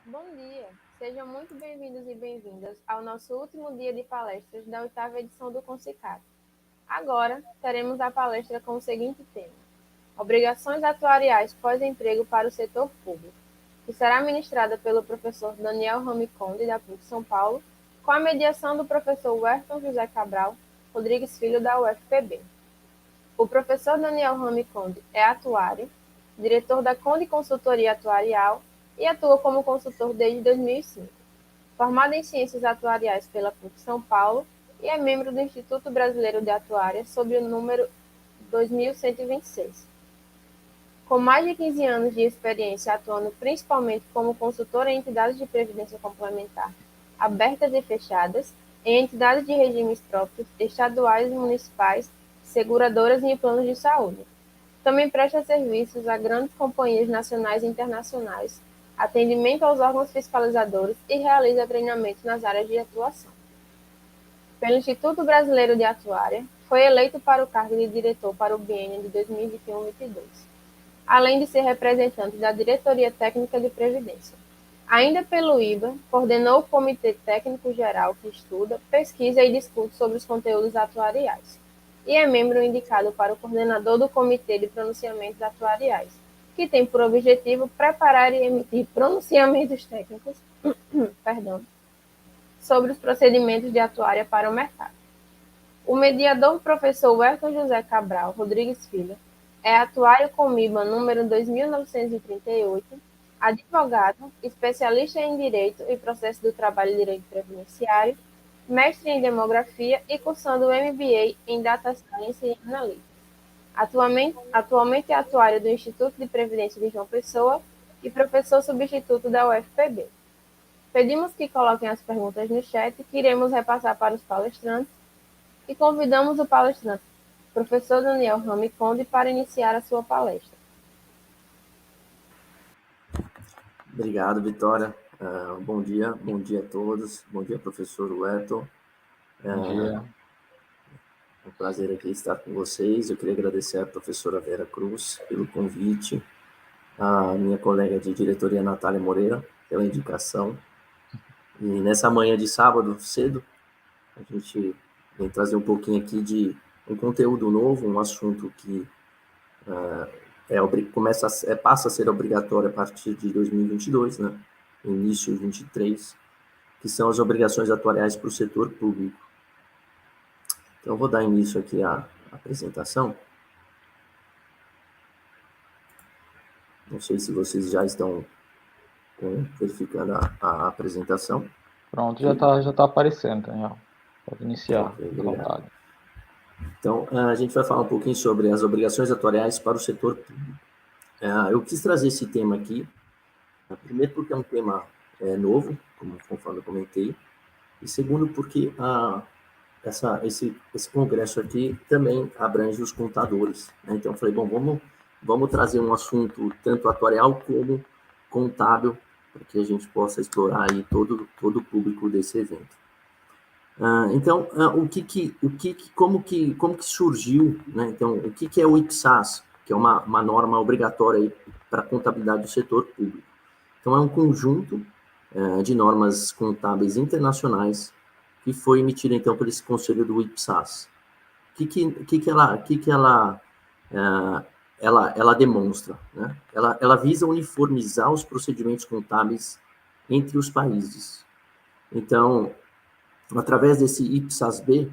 Bom dia, sejam muito bem-vindos e bem-vindas ao nosso último dia de palestras da 8ª edição do Concicap. Agora, teremos a palestra com o seguinte tema: Obrigações atuariais pós-emprego para o setor público, que será ministrada pelo professor Daniel Ramiconde, da PUC São Paulo, com a mediação do professor Werton José Cabral Rodrigues Filho, da UFPB. O professor Daniel Ramiconde é atuário, diretor da Conde Consultoria Atuarial e atua como consultor desde 2005. Formado em Ciências Atuariais pela PUC São Paulo e é membro do Instituto Brasileiro de Atuária, sob o número 2126. Com mais de 15 anos de experiência atuando principalmente como consultor em entidades de previdência complementar, abertas e fechadas, em entidades de regimes próprios, estaduais e municipais, seguradoras e em planos de saúde. Também presta serviços a grandes companhias nacionais e internacionais, atendimento aos órgãos fiscalizadores e realiza treinamentos nas áreas de atuação. Pelo Instituto Brasileiro de Atuária, foi eleito para o cargo de diretor para o biênio de 2021-22, além de ser representante da Diretoria Técnica de Previdência. Ainda pelo IBA, coordenou o Comitê Técnico Geral que estuda, pesquisa e discute sobre os conteúdos atuariais, e é membro indicado para o coordenador do Comitê de Pronunciamentos Atuariais, que tem por objetivo preparar e emitir pronunciamentos técnicos sobre os procedimentos de atuária para o mercado. O mediador professor Werton José Cabral Rodrigues Filho é atuário com MIBA número 2938, advogado, especialista em Direito e Processo do Trabalho e Direito Previdenciário, mestre em Demografia e cursando o MBA em Data Science e Analytics. Atualmente é atuário do Instituto de Previdência de João Pessoa e professor substituto da UFPB. Pedimos que coloquem as perguntas no chat, que iremos repassar para os palestrantes, e convidamos o palestrante, professor Daniel Ramiconde, para iniciar a sua palestra. Obrigado, Vitória. Bom dia a todos. Bom dia, professor Werton. Bom dia. É um prazer aqui estar com vocês. Eu queria agradecer à professora Vera Cruz pelo convite, à minha colega de diretoria, Natália Moreira, pela indicação. E nessa manhã de sábado, cedo, a gente vem trazer um pouquinho aqui de um conteúdo novo, um assunto que passa a ser obrigatório a partir de 2022, né? Início de 2023, que são as obrigações atuariais para o setor público. Então, eu vou dar início aqui à apresentação. Não sei se vocês já estão verificando a apresentação. Pronto, já tá aparecendo, Daniel. Pode iniciar, Ok, à vontade. Então, a gente vai falar um pouquinho sobre as obrigações atuariais para o setor público. Eu quis trazer esse tema aqui, primeiro porque é um tema novo, conforme eu comentei, e segundo porque esse congresso aqui também abrange os contadores, né? Então, eu falei, bom, vamos trazer um assunto tanto atuarial como contábil, para que a gente possa explorar aí todo o público desse evento. Então, como que surgiu, né? Então, o que é o IPSAS, que é uma norma obrigatória para a contabilidade do setor público? Então, é um conjunto de normas contábeis internacionais que foi emitida, então, por esse conselho do IPSAS. O que ela demonstra, né? Ela visa uniformizar os procedimentos contábeis entre os países. Então, através desse IPSAS-B,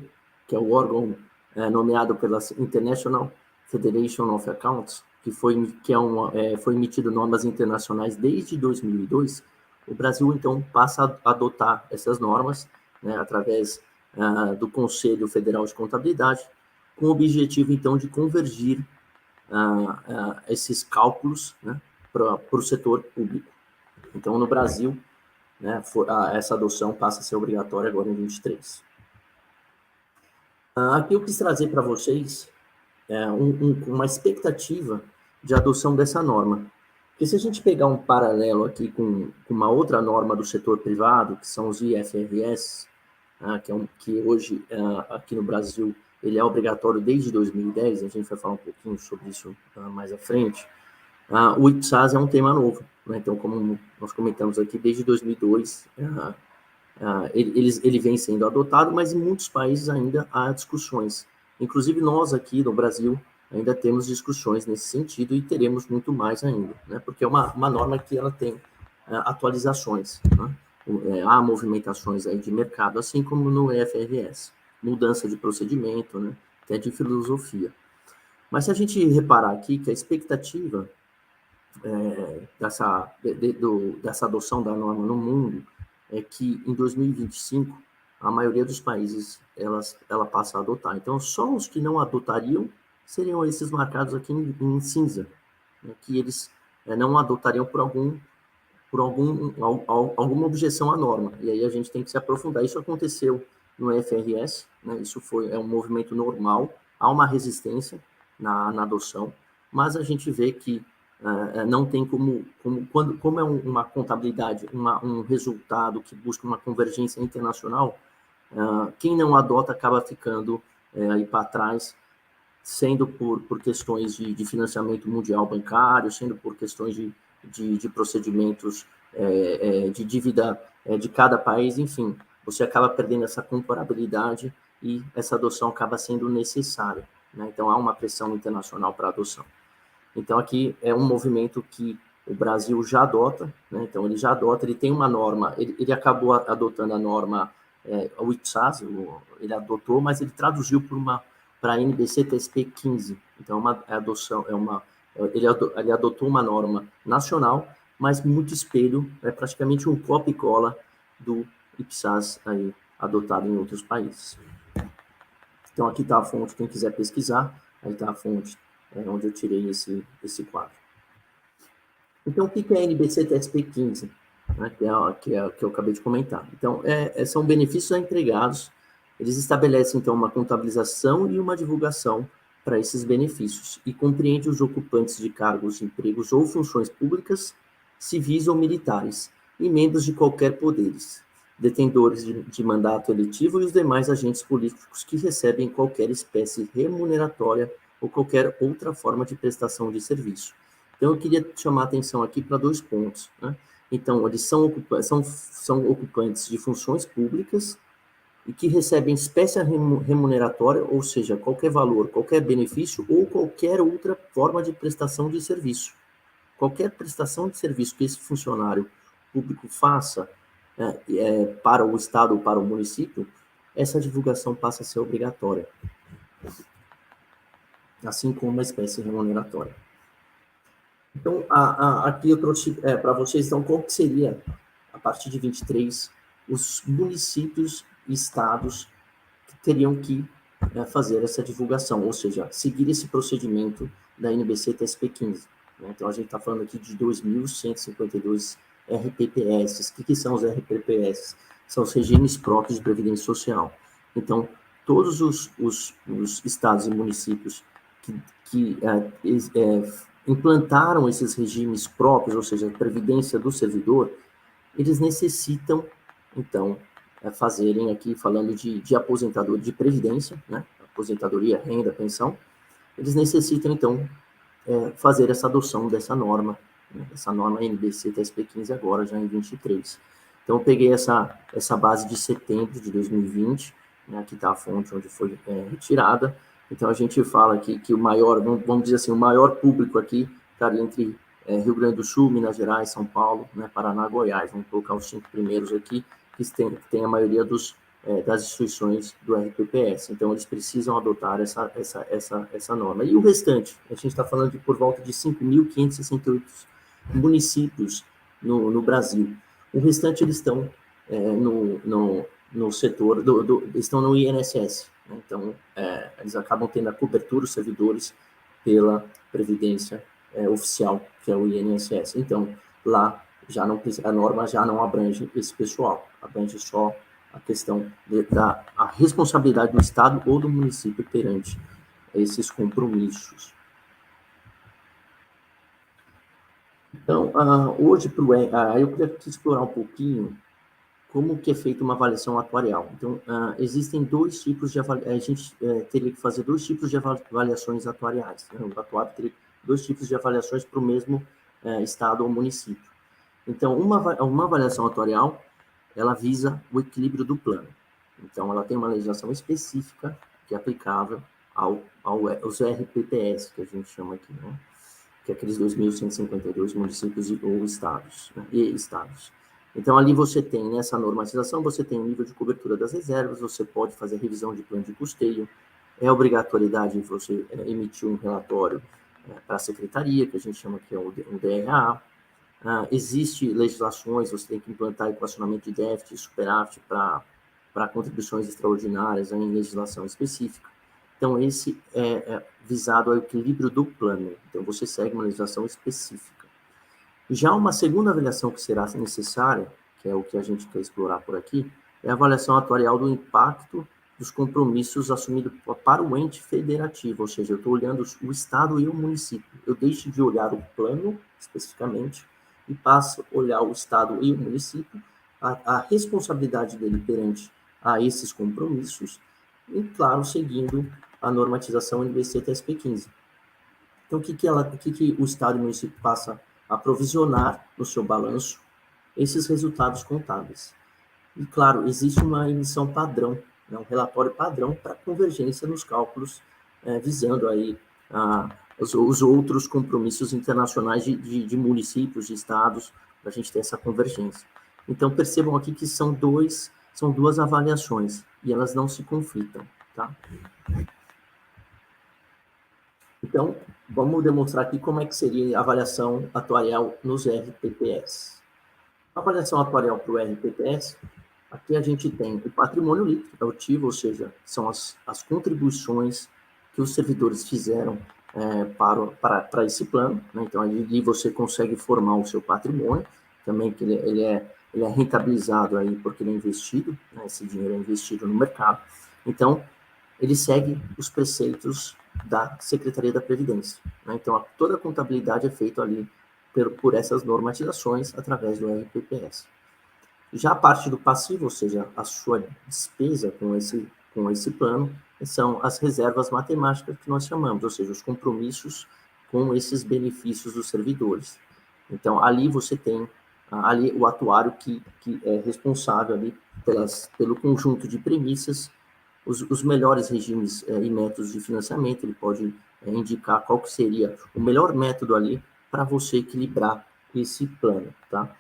que é o órgão nomeado pela International Federation of Accounts, foi emitido normas internacionais desde 2002, o Brasil, então, passa a adotar essas normas, né, através do Conselho Federal de Contabilidade, com o objetivo, então, de convergir esses cálculos, né, para o setor público. Então, no Brasil, né, essa adoção passa a ser obrigatória agora em 2023. Aqui eu quis trazer para vocês uma expectativa de adoção dessa norma. Porque se a gente pegar um paralelo aqui com uma outra norma do setor privado, que são os IFRS, que hoje, aqui no Brasil, ele é obrigatório desde 2010, a gente vai falar um pouquinho sobre isso mais à frente. O IPSAS é um tema novo, né? Então, como nós comentamos aqui, desde 2002, ele vem sendo adotado, mas em muitos países ainda há discussões. Inclusive, nós aqui no Brasil ainda temos discussões nesse sentido e teremos muito mais ainda, né? Porque é uma norma que ela tem atualizações, né? Há movimentações aí de mercado, assim como no IFRS, mudança de procedimento, né? Até de filosofia. Mas se a gente reparar aqui que a expectativa dessa adoção da norma no mundo é que em 2025 a maioria dos países ela passa a adotar. Então, só os que não adotariam seriam esses marcados aqui em cinza, né, que eles não adotariam por alguma objeção à norma. E aí a gente tem que se aprofundar. Isso aconteceu no FRS, né, isso é um movimento normal, há uma resistência na adoção, mas a gente vê que não tem como é uma contabilidade, um resultado que busca uma convergência internacional, quem não adota acaba ficando aí para trás, sendo por questões de financiamento mundial bancário, sendo por questões de procedimentos de dívida de cada país, enfim, você acaba perdendo essa comparabilidade e essa adoção acaba sendo necessária, né? Então, há uma pressão internacional para a adoção. Então, aqui é um movimento que o Brasil já adota, né? Então, ele já adota, ele tem uma norma, ele acabou adotando a norma, o IPSAS, ele adotou, mas ele traduziu para a NBC TSP 15. Então, ele adotou uma norma nacional, mas muito espelho, praticamente um copia e cola do IPSAS aí, adotado em outros países. Então, aqui está a fonte, quem quiser pesquisar, aí está a fonte onde eu tirei esse quadro. Então, o que é a NBC TSP 15? Né, que eu acabei de comentar. Então, são benefícios a empregados, eles estabelecem, então, uma contabilização e uma divulgação para esses benefícios e compreende os ocupantes de cargos, empregos ou funções públicas, civis ou militares, e membros de qualquer poderes, detentores de mandato eletivo e os demais agentes políticos que recebem qualquer espécie remuneratória ou qualquer outra forma de prestação de serviço. Então, eu queria chamar a atenção aqui para 2 pontos, né? Então, eles são ocupantes de funções públicas e que recebem espécie remuneratória, ou seja, qualquer valor, qualquer benefício ou qualquer outra forma de prestação de serviço. Qualquer prestação de serviço que esse funcionário público faça para o Estado ou para o município, essa divulgação passa a ser obrigatória, assim como uma espécie remuneratória. Então, aqui eu trouxe para vocês, então, qual que seria, a partir de 23, os municípios e estados que teriam que fazer essa divulgação, ou seja, seguir esse procedimento da NBC TSP 15. Né? Então, a gente está falando aqui de 2.152 RPPS. O que são os RPPS? São os regimes próprios de previdência social. Então, todos os estados e municípios que implantaram esses regimes próprios, ou seja, a previdência do servidor, eles necessitam, então, fazerem aqui, falando de aposentadoria, de previdência, né? Aposentadoria, renda, pensão, eles necessitam, então, fazer essa adoção dessa norma, né? Essa norma NBC TSP 15 agora, já em 23. Então, eu peguei essa base de setembro de 2020, né? Aqui está a fonte onde foi retirada. Então, a gente fala aqui que o maior, vamos dizer assim, o maior público aqui estaria entre Rio Grande do Sul, Minas Gerais, São Paulo, né, Paraná, Goiás. Vamos colocar os 5 primeiros aqui, que tem a maioria das instituições do RPPS. Então, eles precisam adotar essa norma. E o restante? A gente está falando de por volta de 5.568 municípios no Brasil. O restante, eles estão no setor, estão no INSS. Então, eles acabam tendo a cobertura, os servidores, pela Previdência oficial, que é o INSS. Então, lá a norma já não abrange esse pessoal, abrange só a questão da responsabilidade do Estado ou do município perante esses compromissos. Então, hoje, eu queria explorar um pouquinho como que é feita uma avaliação atuarial. Então, existem 2 tipos de avaliação, a gente teria que fazer 2 tipos de avaliações atuariais. Né? O atuário teria 2 tipos de avaliações para o mesmo estado ou município. Então, uma avaliação atuarial, ela visa o equilíbrio do plano. Então, ela tem uma legislação específica que é aplicável aos RPPS, que a gente chama aqui, né? Que é aqueles 2.152 municípios ou estados, né? E estados. Então, ali você tem, nessa normatização, você tem o nível de cobertura das reservas, você pode fazer revisão de plano de custeio, é obrigatoriedade você emitir um relatório para a secretaria, que a gente chama que é um DRA. Existe legislações, você tem que implantar equacionamento de déficit e superávit para contribuições extraordinárias em legislação específica. Então, esse é visado ao equilíbrio do plano. Então, você segue uma legislação específica. Já uma segunda avaliação que será necessária, que é o que a gente quer explorar por aqui, é a avaliação atuarial do impacto dos compromissos assumidos para o ente federativo, ou seja, eu estou olhando o Estado e o município. Eu deixo de olhar o plano, especificamente, e passo a olhar o Estado e o município, a responsabilidade dele perante a esses compromissos, e, claro, seguindo a normatização NBC-TSP 15. Então, o que o Estado e o município passa a provisionar no seu balanço esses resultados contábeis. E, claro, existe uma emissão padrão, né, um relatório padrão para convergência nos cálculos, visando aí os outros compromissos internacionais de municípios, de estados, para a gente ter essa convergência. Então, percebam aqui que são duas avaliações, e elas não se conflitam, tá? Então, vamos demonstrar aqui como é que seria a avaliação atuarial nos RPPS. A avaliação atuarial para o RPPS, aqui a gente tem o patrimônio líquido, ativo, ou seja, são as contribuições que os servidores fizeram para esse plano, né? Então, ali você consegue formar o seu patrimônio, também que ele é rentabilizado aí porque ele é investido, né? Esse dinheiro é investido no mercado. Então, ele segue os preceitos da Secretaria da Previdência, né? Então, toda a contabilidade é feita ali por essas normatizações através do RPPS. Já a parte do passivo, ou seja, a sua despesa com esse plano, são as reservas matemáticas que nós chamamos, ou seja, os compromissos com esses benefícios dos servidores. Então, ali você tem ali o atuário que é responsável ali pelo conjunto de premissas, os melhores regimes e métodos de financiamento. Ele pode indicar qual que seria o melhor método ali para você equilibrar esse plano, tá?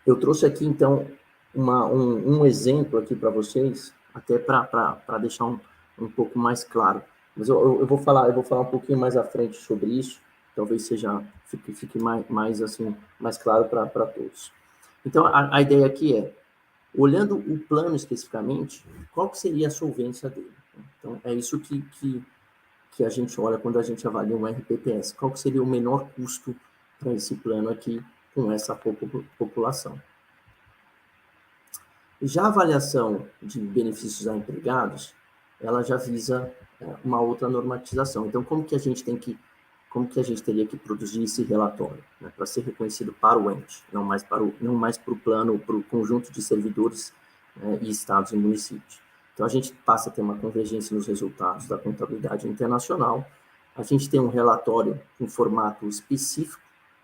Eu trouxe aqui, então, um exemplo aqui para vocês, até para deixar um pouco mais claro. Mas eu vou falar um pouquinho mais à frente sobre isso, talvez fique mais claro para todos. Então, a ideia aqui é, olhando o plano especificamente, qual que seria a solvência dele? Então, é isso que a gente olha quando a gente avalia um RPPS. Qual que seria o menor custo para esse plano aqui com essa população? Já a avaliação de benefícios a empregados, ela já visa uma outra normatização. Então, como que a gente teria que produzir esse relatório, né, para ser reconhecido para o ente, não mais para o plano, para o conjunto de servidores e estados e municípios. Então, a gente passa a ter uma convergência nos resultados da contabilidade internacional. A gente tem um relatório em formato específico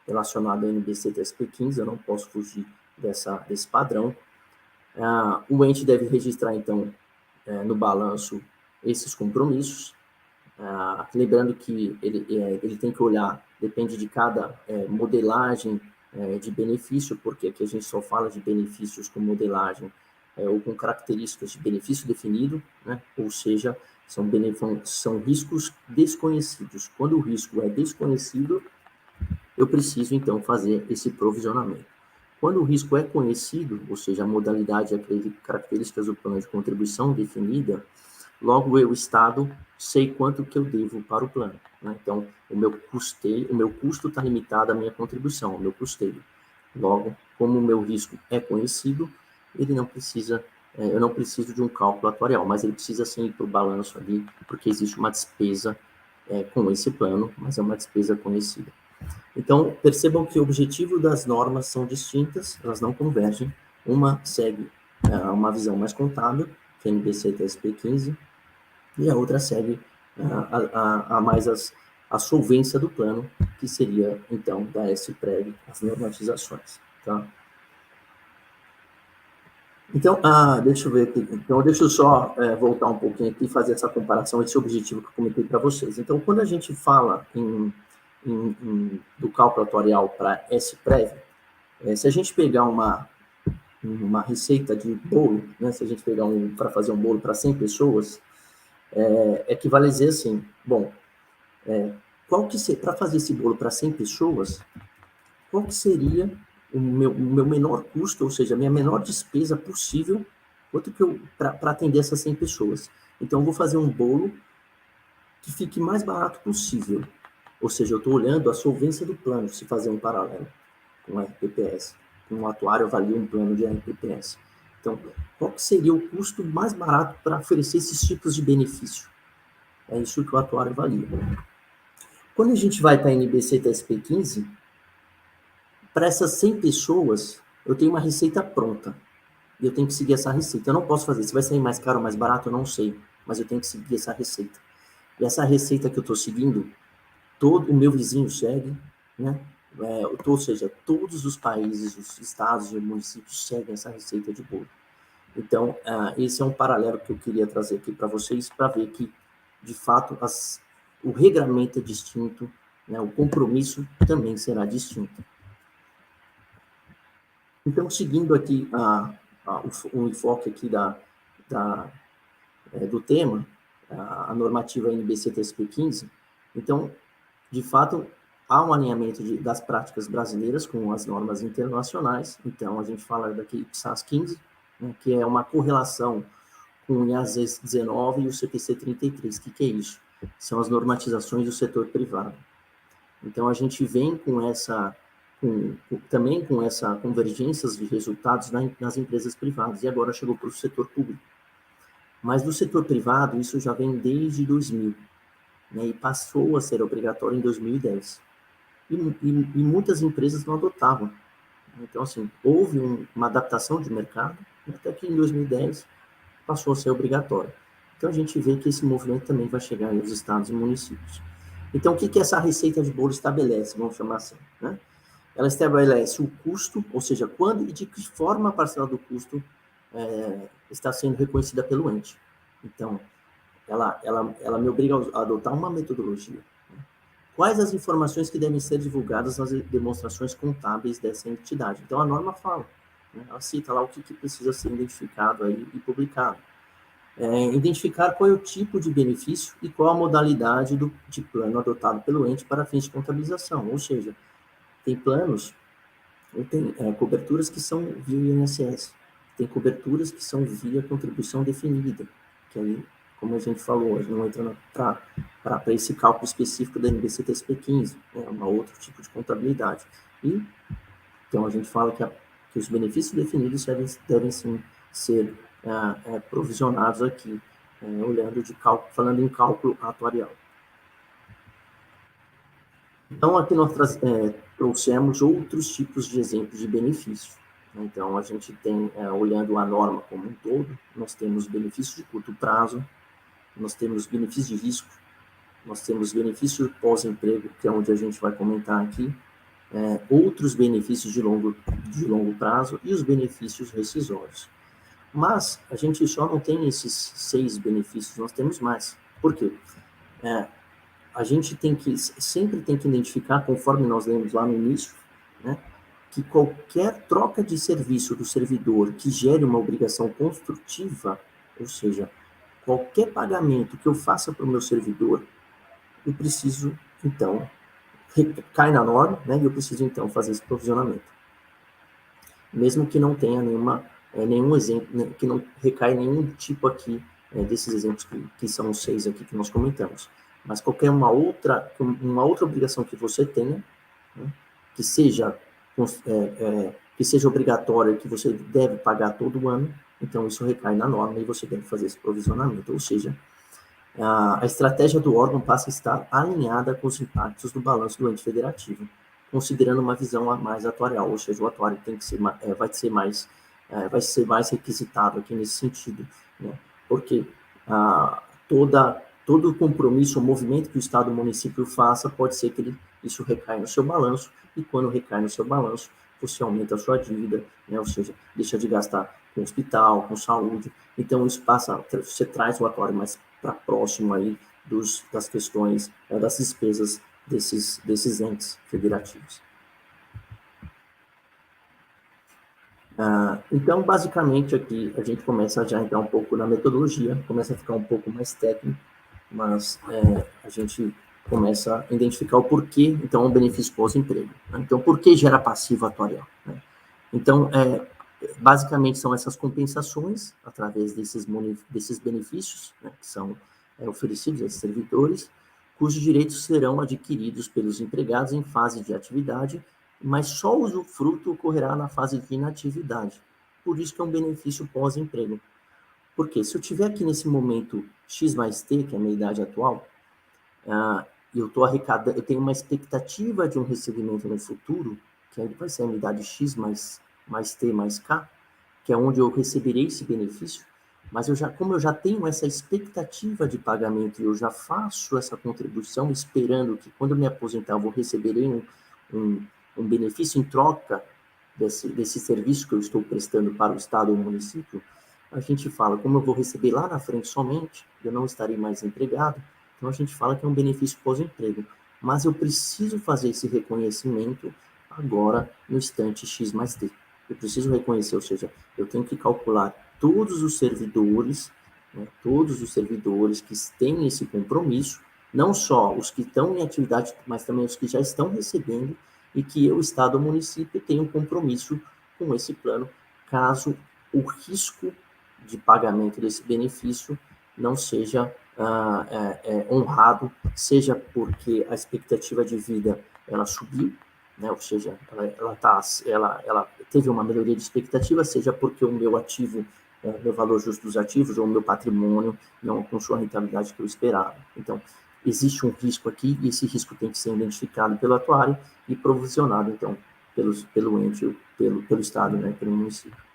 relacionado à NBC-TSP 15, eu não posso fugir desse padrão. O ente deve registrar, então, no balanço esses compromissos, lembrando que ele tem que olhar, depende de cada modelagem de benefício, porque aqui a gente só fala de benefícios com modelagem ou com características de benefício definido, né? Ou seja, são riscos desconhecidos. Quando o risco é desconhecido, eu preciso, então, fazer esse provisionamento. Quando o risco é conhecido, ou seja, a modalidade e as características do plano de contribuição definida, logo eu, Estado, sei quanto que eu devo para o plano, né? Então, o meu custo está limitado à minha contribuição, ao meu custeio. Logo, como o meu risco é conhecido, eu não preciso de um cálculo atuarial, mas ele precisa sim ir para o balanço ali, porque existe uma despesa com esse plano, mas é uma despesa conhecida. Então, percebam que o objetivo das normas são distintas, elas não convergem. Uma segue uma visão mais contábil, que é a NBC-TSP 15, e a outra segue mais a solvência do plano, que seria, então, da SPREV, as normatizações. Tá? Então, deixa eu ver aqui. Então, deixa eu só voltar um pouquinho aqui e fazer essa comparação, esse objetivo que eu comentei para vocês. Então, quando a gente fala do cálculo atuarial para SPREV, se a gente pegar uma receita de bolo, né, se a gente pegar para fazer um bolo para 100 pessoas, equivale a dizer assim, bom, para fazer esse bolo para 100 pessoas, qual que seria o meu menor custo, ou seja, a minha menor despesa possível, para atender essas 100 pessoas. Então, eu vou fazer um bolo que fique mais barato possível. Ou seja, eu estou olhando a solvência do plano, se fazer um paralelo com o RPPS. Um atuário avalia um plano de RPPS. Então, qual que seria o custo mais barato para oferecer esses tipos de benefício? É isso que o atuário avalia. Quando a gente vai para a NBC TSP 15, para essas 100 pessoas, eu tenho uma receita pronta. E eu tenho que seguir essa receita. Eu não posso fazer. Se vai sair mais caro ou mais barato, eu não sei. Mas eu tenho que seguir essa receita. E essa receita que eu estou seguindo, todo o meu vizinho segue, né? Ou seja, todos os países, os estados e os municípios seguem essa receita de bolo. Então, esse é um paralelo que eu queria trazer aqui para vocês, para ver que, de fato, o regramento é distinto, né? O compromisso também será distinto. Então, seguindo aqui o enfoque aqui do tema, a normativa NBC TSP 15, então, de fato, há um alinhamento das práticas brasileiras com as normas internacionais. Então, a gente fala daqui SAS 15, né, que é uma correlação com o IAS 19 e o CPC 33. O que é isso? São as normatizações do setor privado. Então, a gente vem também com essa convergência de resultados nas empresas privadas, e agora chegou para o setor público. Mas no setor privado, isso já vem desde 2000, né, e passou a ser obrigatório em 2010. E muitas empresas não adotavam. Então, assim, houve uma adaptação de mercado, até que em 2010 passou a ser obrigatório. Então, a gente vê que esse movimento também vai chegar aos estados e municípios. Então, o que essa receita de bolo estabelece, vamos chamar assim, né? Ela estabelece o custo, ou seja, quando e de que forma a parcela do custo está sendo reconhecida pelo ente. Então, ela me obriga a adotar uma metodologia. Quais as informações que devem ser divulgadas nas demonstrações contábeis dessa entidade? Então, a norma fala, né? Ela cita lá o que precisa ser identificado aí e publicado. Identificar qual é o tipo de benefício e qual a modalidade de plano adotado pelo ente para fins de contabilização, ou seja, tem planos, tem coberturas que são via INSS, tem coberturas que são via contribuição definida, que aí, como a gente falou, a gente não entra para esse cálculo específico da NBC TSP 15, é um outro tipo de contabilidade. E, então, a gente fala que os benefícios definidos devem sim ser provisionados aqui, falando em cálculo atuarial. Então, aqui nós trouxemos outros tipos de exemplos de benefício. Então, a gente tem, olhando a norma como um todo, nós temos benefícios de curto prazo, nós temos benefícios de risco, nós temos benefício pós-emprego, que é onde a gente vai comentar aqui, outros benefícios de longo prazo e os benefícios rescisórios. Mas a gente só não tem esses 6 benefícios, nós temos mais. Por quê? A gente sempre tem que identificar, conforme nós lemos lá no início, né, que qualquer troca de serviço do servidor que gere uma obrigação construtiva, ou seja, qualquer pagamento que eu faça para o meu servidor, eu preciso, então, cai na norma, né, e eu preciso, então, fazer esse provisionamento. Mesmo que não tenha nenhum exemplo, né, que não recai nenhum tipo aqui desses exemplos que são os 6 aqui que nós comentamos. Mas qualquer uma outra obrigação que você tenha, né, que seja obrigatória, que você deve pagar todo ano, então isso recai na norma e você deve fazer esse provisionamento. Ou seja, a estratégia do órgão passa a estar alinhada com os impactos do balanço do ente federativo, considerando uma visão mais atuarial, ou seja, o atuário tem que ser, vai ser mais requisitado aqui nesse sentido, né? Porque todo todo compromisso, o movimento que o Estado ou o município faça, pode ser que isso recaia no seu balanço, e quando recai no seu balanço, você aumenta a sua dívida, né? Ou seja, deixa de gastar com hospital, com saúde. Então, isso passa, você traz o atuário mais para próximo aí das questões, das despesas desses entes federativos. Então, basicamente, aqui a gente começa já a entrar um pouco na metodologia, começa a ficar um pouco mais técnico, mas a gente começa a identificar o porquê, então, o benefício pós-emprego. Né? Então, por que gera passivo atuarial? Né? Então, basicamente, são essas compensações, através desses benefícios, né, que são oferecidos a esses servidores, cujos direitos serão adquiridos pelos empregados em fase de atividade, mas só o usufruto ocorrerá na fase de inatividade. Por isso que é um benefício pós-emprego. Porque se eu tiver aqui nesse momento X mais T, que é a minha idade atual, eu estou arrecadando, eu tenho uma expectativa de um recebimento no futuro, que aí vai ser a minha idade X mais T mais K, que é onde eu receberei esse benefício, mas como eu já tenho essa expectativa de pagamento e eu já faço essa contribuição esperando que quando eu me aposentar eu vou receberei um benefício em troca desse serviço que eu estou prestando para o Estado ou o município, a gente fala, como eu vou receber lá na frente somente, eu não estarei mais empregado, então a gente fala que é um benefício pós-emprego. Mas eu preciso fazer esse reconhecimento agora no instante X mais T. Eu preciso reconhecer, ou seja, eu tenho que calcular todos os servidores, né, todos os servidores que têm esse compromisso, não só os que estão em atividade, mas também os que já estão recebendo, e que eu, Estado ou município, tenho um compromisso com esse plano, caso o risco de pagamento desse benefício não seja honrado, seja porque a expectativa de vida ela subiu, né? Ou seja, ela teve uma melhoria de expectativa, seja porque o meu ativo, meu valor justo dos ativos ou o meu patrimônio não alcançou a rentabilidade que eu esperava. Então, existe um risco aqui e esse risco tem que ser identificado pelo atuário e provisionado, então, pelo ente, pelo Estado, né? Pelo município.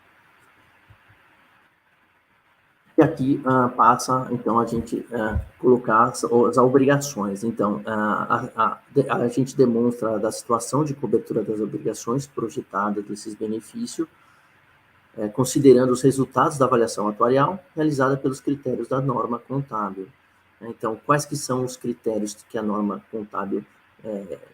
E aqui passa, então, a gente colocar as obrigações. Então, a gente demonstra da situação de cobertura das obrigações projetadas desses benefícios, considerando os resultados da avaliação atuarial realizada pelos critérios da norma contábil. Então, quais que são os critérios que a norma contábil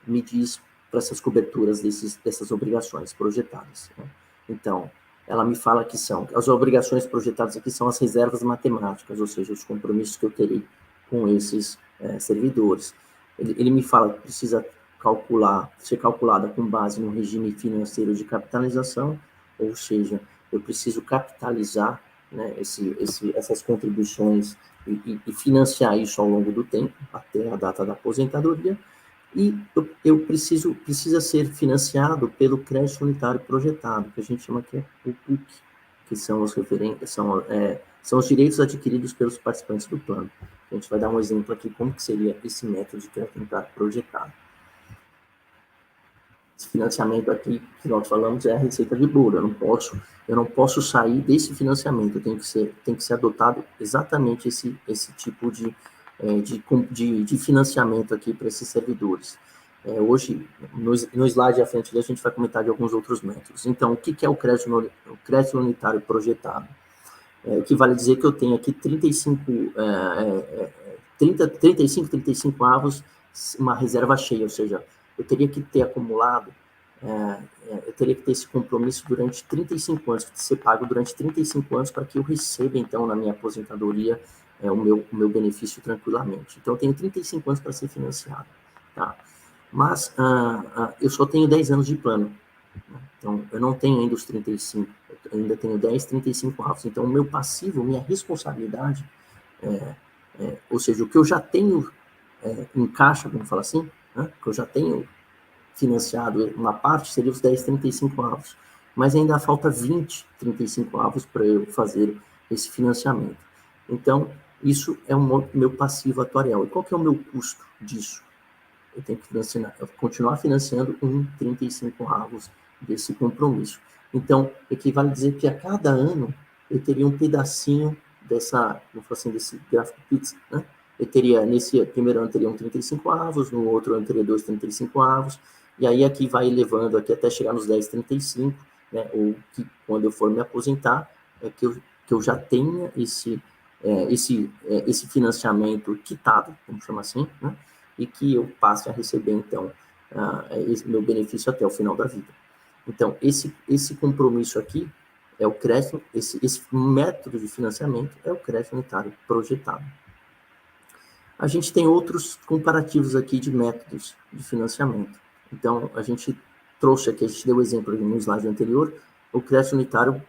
me diz para essas coberturas dessas obrigações projetadas? Né? Então, ela me fala que as obrigações projetadas aqui são as reservas matemáticas, ou seja, os compromissos que eu terei com esses servidores. Ele me fala que precisa ser calculada com base no regime financeiro de capitalização, ou seja, eu preciso capitalizar, né, essas contribuições e financiar isso ao longo do tempo, até a data da aposentadoria, e precisa ser financiado pelo crédito unitário projetado, que a gente chama que é o PUC, que são os direitos adquiridos pelos participantes do plano. A gente vai dar um exemplo aqui como que seria esse método de crédito unitário projetado. Esse financiamento aqui que nós falamos é a receita de bolo. Eu não posso sair desse financiamento. Tem que ser adotado exatamente esse tipo de financiamento aqui para esses servidores. Hoje, no slide à frente, a gente vai comentar de alguns outros métodos. Então, o que é o crédito unitário projetado? Que vale dizer que eu tenho aqui 35 avos, uma reserva cheia, ou seja, eu teria que ter acumulado, eu teria que ter esse compromisso durante 35 anos, ser pago durante 35 anos para que eu receba, então, na minha aposentadoria, o meu benefício tranquilamente. Então, eu tenho 35 anos para ser financiado. Tá? Mas eu só tenho 10 anos de plano. Né? Então, eu não tenho ainda os 35. Eu ainda tenho 35 avos. Então, o meu passivo, minha responsabilidade, ou seja, o que eu já tenho em caixa, vamos falar assim, né? Que eu já tenho financiado uma parte, seria os 35 avos. Mas ainda falta 35 avos para eu fazer esse financiamento. Então, isso é o meu passivo atuarial. E qual que é o meu custo disso? Eu tenho que continuar financiando 35 avos desse compromisso. Então, equivale a dizer que a cada ano eu teria um pedacinho desse gráfico pizza, né? ele teria, nesse primeiro ano, teria um 35 avos, no outro ano teria 2,35 avos, e aí aqui vai elevando aqui até chegar nos 10,35, né, ou que quando eu for me aposentar, que eu já tenha esse financiamento quitado, vamos chamar assim, né, e que eu passe a receber, então, esse meu benefício até o final da vida. Então, esse compromisso aqui é o crédito, esse método de financiamento é o crédito unitário projetado. A gente tem outros comparativos aqui de métodos de financiamento. Então, a gente trouxe aqui, a gente deu exemplo no slide anterior, o crédito unitário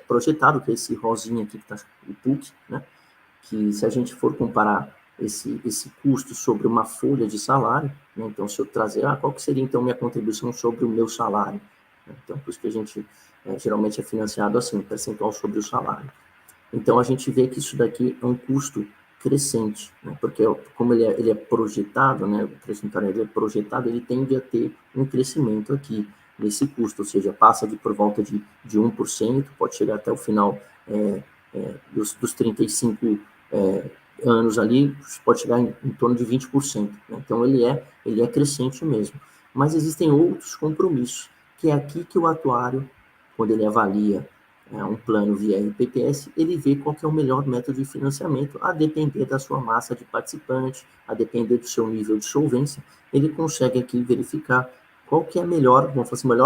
projetado, que é esse rosinha aqui, que está o PUC, né? Que se a gente for comparar esse custo sobre uma folha de salário, né? Então, se eu trazer, qual que seria, então, minha contribuição sobre o meu salário? Então, por isso que a gente geralmente é financiado assim, percentual sobre o salário. Então, a gente vê que isso daqui é um custo crescente, né? Porque como ele é projetado, né? O crédito unitário ele é projetado, ele tende a ter um crescimento aqui nesse custo, ou seja, passa por volta de 1%, pode chegar até o final dos 35 anos ali, pode chegar em torno de 20%. Né? Então, ele é crescente mesmo. Mas existem outros compromissos, que é aqui que o atuário, quando ele avalia um plano via RPPS, ele vê qual que é o melhor método de financiamento, a depender da sua massa de participante, a depender do seu nível de solvência, ele consegue aqui verificar qual que é a melhor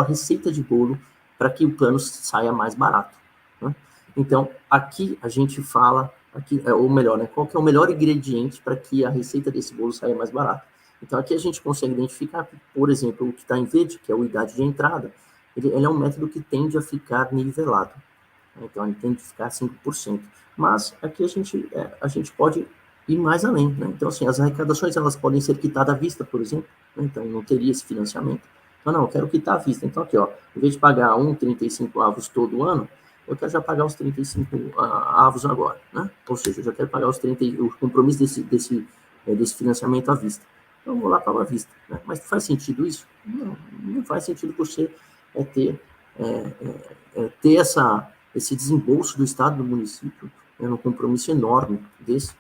receita de bolo para que o plano saia mais barato. Né? Então, aqui a gente fala, ou melhor, né, qual que é o melhor ingrediente para que a receita desse bolo saia mais barata. Então, aqui a gente consegue identificar, por exemplo, o que está em verde, que é a idade de entrada, ele é um método que tende a ficar nivelado. Então, ele tende a ficar 5%. Mas aqui a gente pode ir mais além. Né? Então, assim, as arrecadações elas podem ser quitadas à vista, por exemplo. Né? Então, não teria esse financiamento. Então, não, eu quero quitar à vista. Então, aqui, em vez de pagar 1,35 avos todo ano, eu quero já pagar os 35 avos agora. Né? Ou seja, eu já quero pagar o compromisso desse financiamento à vista. Então, eu vou lá pagar à vista. Né? Mas faz sentido isso? Não faz sentido você ter esse desembolso do Estado, do município, um compromisso enorme desse,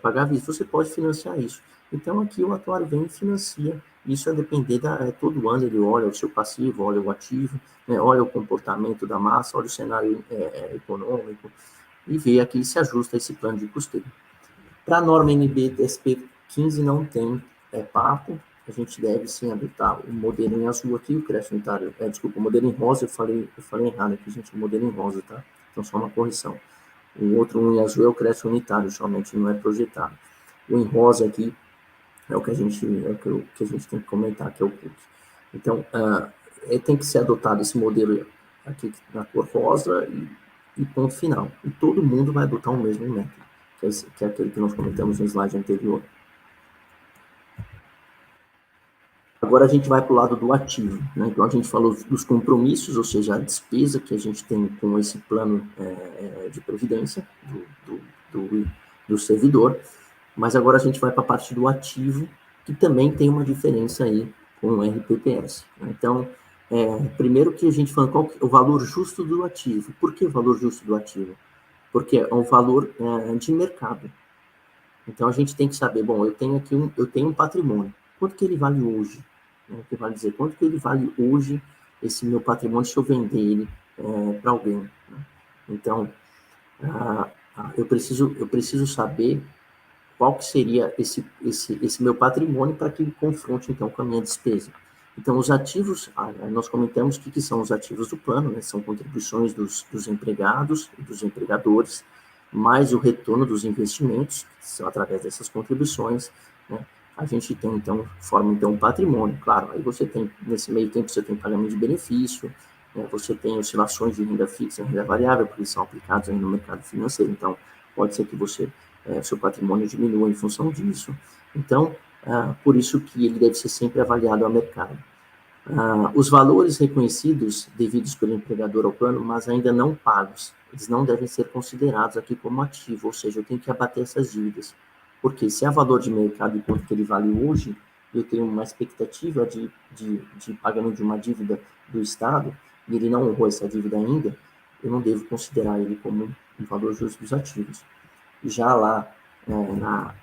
pagar à vista. Você pode financiar isso. Então, aqui o atuário vem e financia. Isso a depender todo ano ele olha o seu passivo, olha o ativo, né, olha o comportamento da massa, olha o cenário econômico e vê aqui se ajusta a esse plano de custeio. Para a norma NBTSP 15 não tem papo, a gente deve sim adotar o modelo em azul aqui, o crédito unitário, desculpa, o modelo em rosa, eu falei errado aqui, gente, o modelo em rosa, tá? Então, só uma correção. O outro em azul é o crédito unitário, somente não é projetado. O em rosa aqui é o que a gente tem que comentar, que é o PUC. Então, tem que ser adotado esse modelo aqui na cor rosa e ponto final. E todo mundo vai adotar o mesmo método, que é aquele que nós comentamos no slide anterior. Agora a gente vai para o lado do ativo. Né? Então, a gente falou dos compromissos, ou seja, a despesa que a gente tem com esse plano de previdência do servidor, mas agora a gente vai para a parte do ativo, que também tem uma diferença aí com o RPPS. Né? Então, primeiro que a gente fala qual que é o valor justo do ativo. Por que o valor justo do ativo? Porque é um valor de mercado. Então, a gente tem que saber, bom, eu tenho um patrimônio. Quanto que ele vale hoje? Que vai dizer quanto que ele vale hoje, esse meu patrimônio, se eu vender ele para alguém. Né? Então, eu preciso saber qual que seria esse meu patrimônio para que ele confronte, então, com a minha despesa. Então, os ativos, nós comentamos que são os ativos do plano, né? São contribuições dos empregados e dos empregadores, mais o retorno dos investimentos, que são através dessas contribuições, né? A gente tem, então, forma, então, um patrimônio. Claro, aí você tem, nesse meio tempo, você tem pagamento de benefício, né? Você tem oscilações de renda fixa e renda variável, porque são aplicados aí no mercado financeiro. Então, pode ser que seu patrimônio diminua em função disso. Então, por isso que ele deve ser sempre avaliado ao mercado. Os valores reconhecidos devidos pelo empregador ao plano, mas ainda não pagos, eles não devem ser considerados aqui como ativo, ou seja, eu tenho que abater essas dívidas. Porque se há valor de mercado e quanto que ele vale hoje, eu tenho uma expectativa de pagamento de uma dívida do Estado, e ele não honrou essa dívida ainda, eu não devo considerar ele como um valor justo dos ativos. Já lá na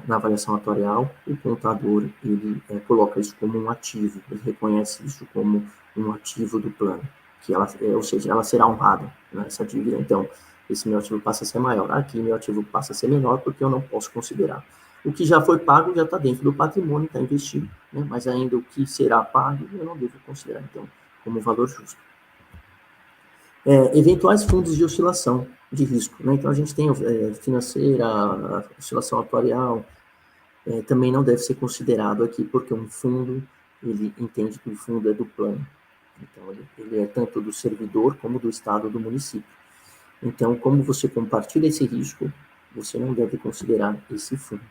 avaliação atuarial, o contador ele coloca isso como um ativo, ele reconhece isso como um ativo do plano, que ela, ou seja, ela será honrada, né, essa dívida. Então, esse meu ativo passa a ser maior. Aqui, meu ativo passa a ser menor porque eu não posso considerar. O que já foi pago já está dentro do patrimônio, está investido, né, mas ainda o que será pago eu não devo considerar, então, como valor justo. Eventuais fundos de oscilação de risco, né? Então, a gente tem financeira, a oscilação atuarial, também não deve ser considerado aqui, porque um fundo, ele entende que o fundo é do plano. Então, ele é tanto do servidor como do Estado ou do município. Então, como você compartilha esse risco, você não deve considerar esse fundo.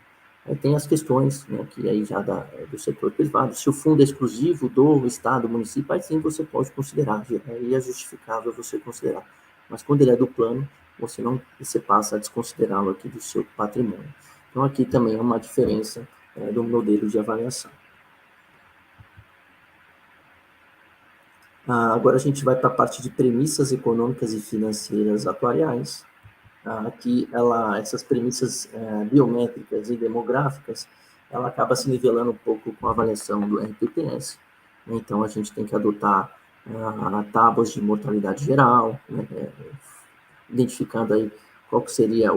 Tem as questões, né, que aí já do setor privado. Se o fundo é exclusivo do Estado, município, aí sim você pode considerar, aí é justificável você considerar. Mas quando ele é do plano, você passa a desconsiderá-lo aqui do seu patrimônio. Então, aqui também é uma diferença do modelo de avaliação. Agora a gente vai para a parte de premissas econômicas e financeiras atuariais. Aqui, essas premissas biométricas e demográficas, ela acaba se nivelando um pouco com a avaliação do RPPS. Né? Então, a gente tem que adotar tábuas de mortalidade geral, né? Identificando aí qual que seria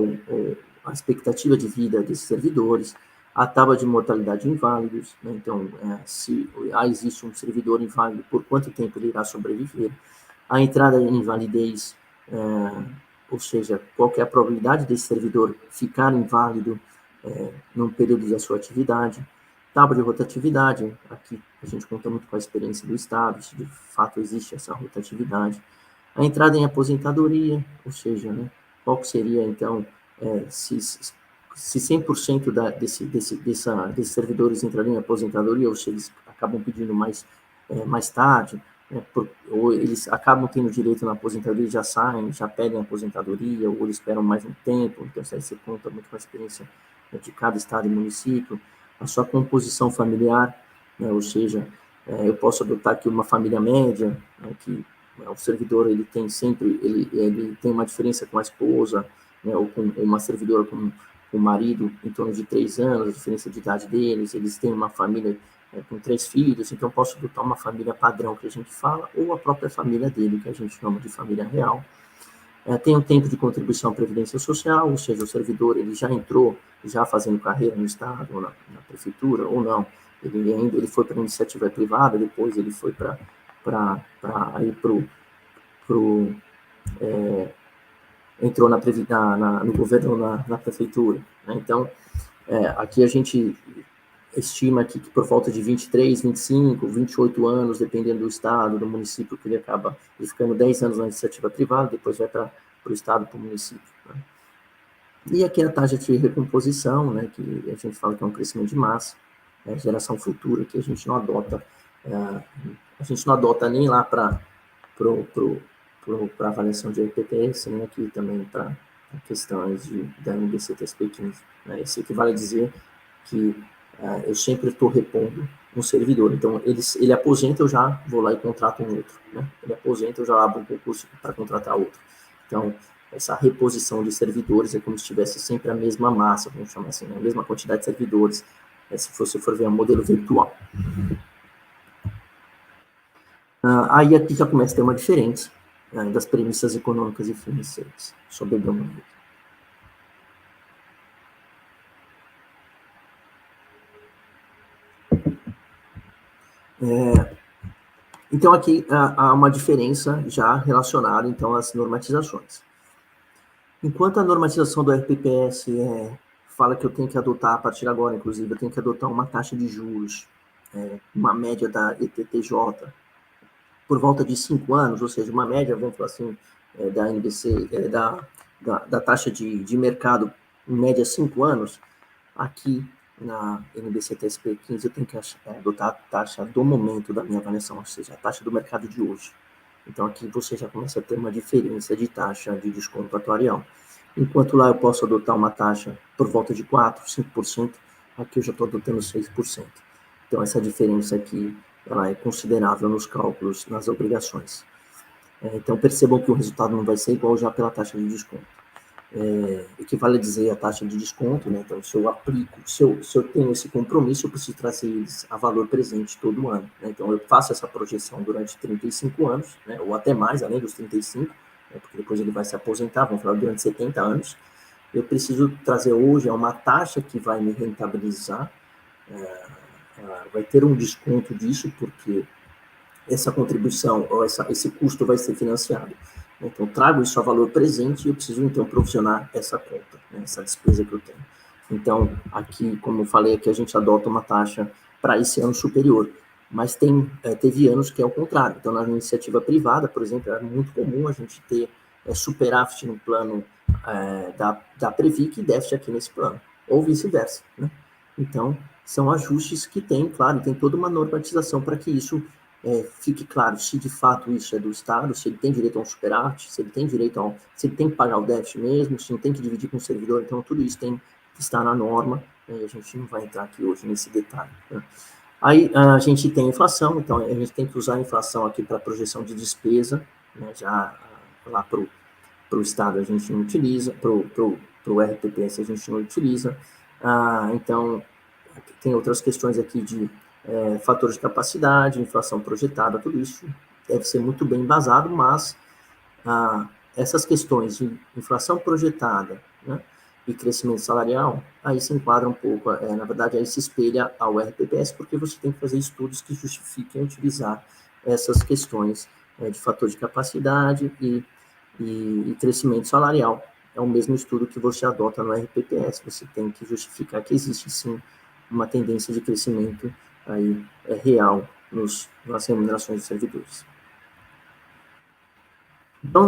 a expectativa de vida desses servidores, a tábua de mortalidade inválidos, né? Então, se existe um servidor inválido, por quanto tempo ele irá sobreviver, a entrada em invalidez, ou seja, qual que é a probabilidade desse servidor ficar inválido num período da sua atividade, tábua de rotatividade, aqui a gente conta muito com a experiência do Estado, se de fato existe essa rotatividade, a entrada em aposentadoria, ou seja, né, qual que seria, então, se 100% desses servidores entrariam em aposentadoria, ou se eles acabam pedindo mais tarde, ou eles acabam tendo direito na aposentadoria, já saem, já pedem aposentadoria, ou eles esperam mais um tempo. Então, isso aí você conta muito com a experiência de cada estado e município, a sua composição familiar, né, ou seja, eu posso adotar aqui uma família média, né, que o servidor ele tem sempre, ele tem uma diferença com a esposa, né, ou com uma servidora com o marido em torno de 3 anos, a diferença de idade deles, eles têm uma família com 3 filhos, então posso adotar uma família padrão que a gente fala, ou a própria família dele, que a gente chama de família real. Tem um tempo de contribuição à Previdência Social, ou seja, o servidor ele já entrou, já fazendo carreira no Estado, ou na Prefeitura, ou não. Ele foi para a iniciativa privada, depois ele foi entrou no governo, na Prefeitura. Né? Então, aqui a gente estima que por volta de 23, 25, 28 anos, dependendo do estado, do município, que ele acaba ficando 10 anos na iniciativa privada, depois vai para o estado, para o município. Né? E aqui a taxa de recomposição, né, que a gente fala que é um crescimento de massa, geração futura, que a gente não adota nem lá para avaliação de RPTS, né, aqui também para questões da NBC-TSP15. Né? Isso equivale a dizer que eu sempre estou repondo um servidor. Então, ele aposenta, eu já vou lá e contrato um outro. Né? Ele aposenta, eu já abro um concurso para contratar outro. Então, essa reposição de servidores é como se tivesse sempre a mesma massa, vamos chamar assim, a mesma quantidade de servidores, se você for ver um modelo virtual. Aí aqui já começa a ter uma diferença das premissas econômicas e financeiras sobre o domínio. Então, aqui há uma diferença já relacionada, então, às normatizações. Enquanto a normatização do RPPS fala que eu tenho que adotar, a partir de agora, inclusive, eu tenho que adotar uma taxa de juros, uma média da ETTJ, por volta de 5 anos, ou seja, uma média, vamos falar assim, da NBC, da taxa de mercado, em média 5 anos, aqui na NBC-TSP15 eu tenho que adotar a taxa do momento da minha avaliação, ou seja, a taxa do mercado de hoje. Então, aqui você já começa a ter uma diferença de taxa de desconto atuarial. Enquanto lá eu posso adotar uma taxa por volta de 4%, 5%, aqui eu já estou adotando 6%. Então, essa diferença aqui ela é considerável nos cálculos, nas obrigações. Então, percebam que o resultado não vai ser igual já pela taxa de desconto. equivale a dizer a taxa de desconto, né? Então, se eu aplico, se eu tenho esse compromisso, eu preciso trazer eles a valor presente todo ano, né? Então, eu faço essa projeção durante 35 anos, né? Ou até mais, além dos 35, né? Porque depois ele vai se aposentar, vamos falar, durante 70 anos. Eu preciso trazer hoje uma taxa que vai me rentabilizar, vai ter um desconto disso, porque essa contribuição, ou esse custo vai ser financiado. Então, trago isso a valor presente e eu preciso, então, provisionar essa conta, né, essa despesa que eu tenho. Então, aqui, como eu falei, aqui a gente adota uma taxa para esse ano superior, mas teve anos que é o contrário. Então, na iniciativa privada, por exemplo, era muito comum a gente ter superávit no plano da Previc e déficit aqui nesse plano, ou vice-versa, né? Então, são ajustes que tem, claro, tem toda uma normatização para que isso fique claro se de fato isso é do Estado, se ele tem direito a um superávit, se ele tem direito se ele tem que pagar o déficit mesmo, se não tem que dividir com o servidor. Então tudo isso tem que estar na norma, né? A gente não vai entrar aqui hoje nesse detalhe, né? Aí a gente tem inflação, então a gente tem que usar a inflação aqui para projeção de despesa, né? Já lá para o Estado a gente não utiliza, para o RPPS a gente não utiliza. Então tem outras questões aqui de fatores de capacidade, inflação projetada, tudo isso deve ser muito bem embasado, mas essas questões de inflação projetada, né, e crescimento salarial, aí se enquadra um pouco, na verdade, aí se espelha ao RPPS, porque você tem que fazer estudos que justifiquem utilizar essas questões de fator de capacidade e crescimento salarial. É o mesmo estudo que você adota no RPPS, você tem que justificar que existe, sim, uma tendência de crescimento aí real nas remunerações dos servidores. Então,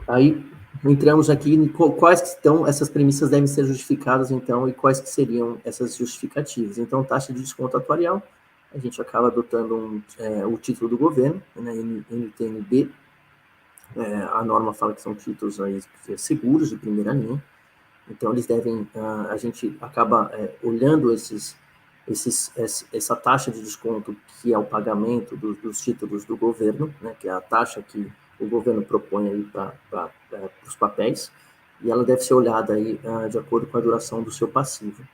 aí entramos aqui em quais que estão, essas premissas devem ser justificadas, então, e quais que seriam essas justificativas. Então, taxa de desconto atuarial, a gente acaba adotando o título do governo, né, NTN-B, a norma fala que são títulos aí seguros de primeira linha, então eles devem, a gente acaba olhando essa taxa de desconto, que é o pagamento dos títulos do governo, né, que é a taxa que o governo propõe aí para os papéis, e ela deve ser olhada aí de acordo com a duração do seu passivo.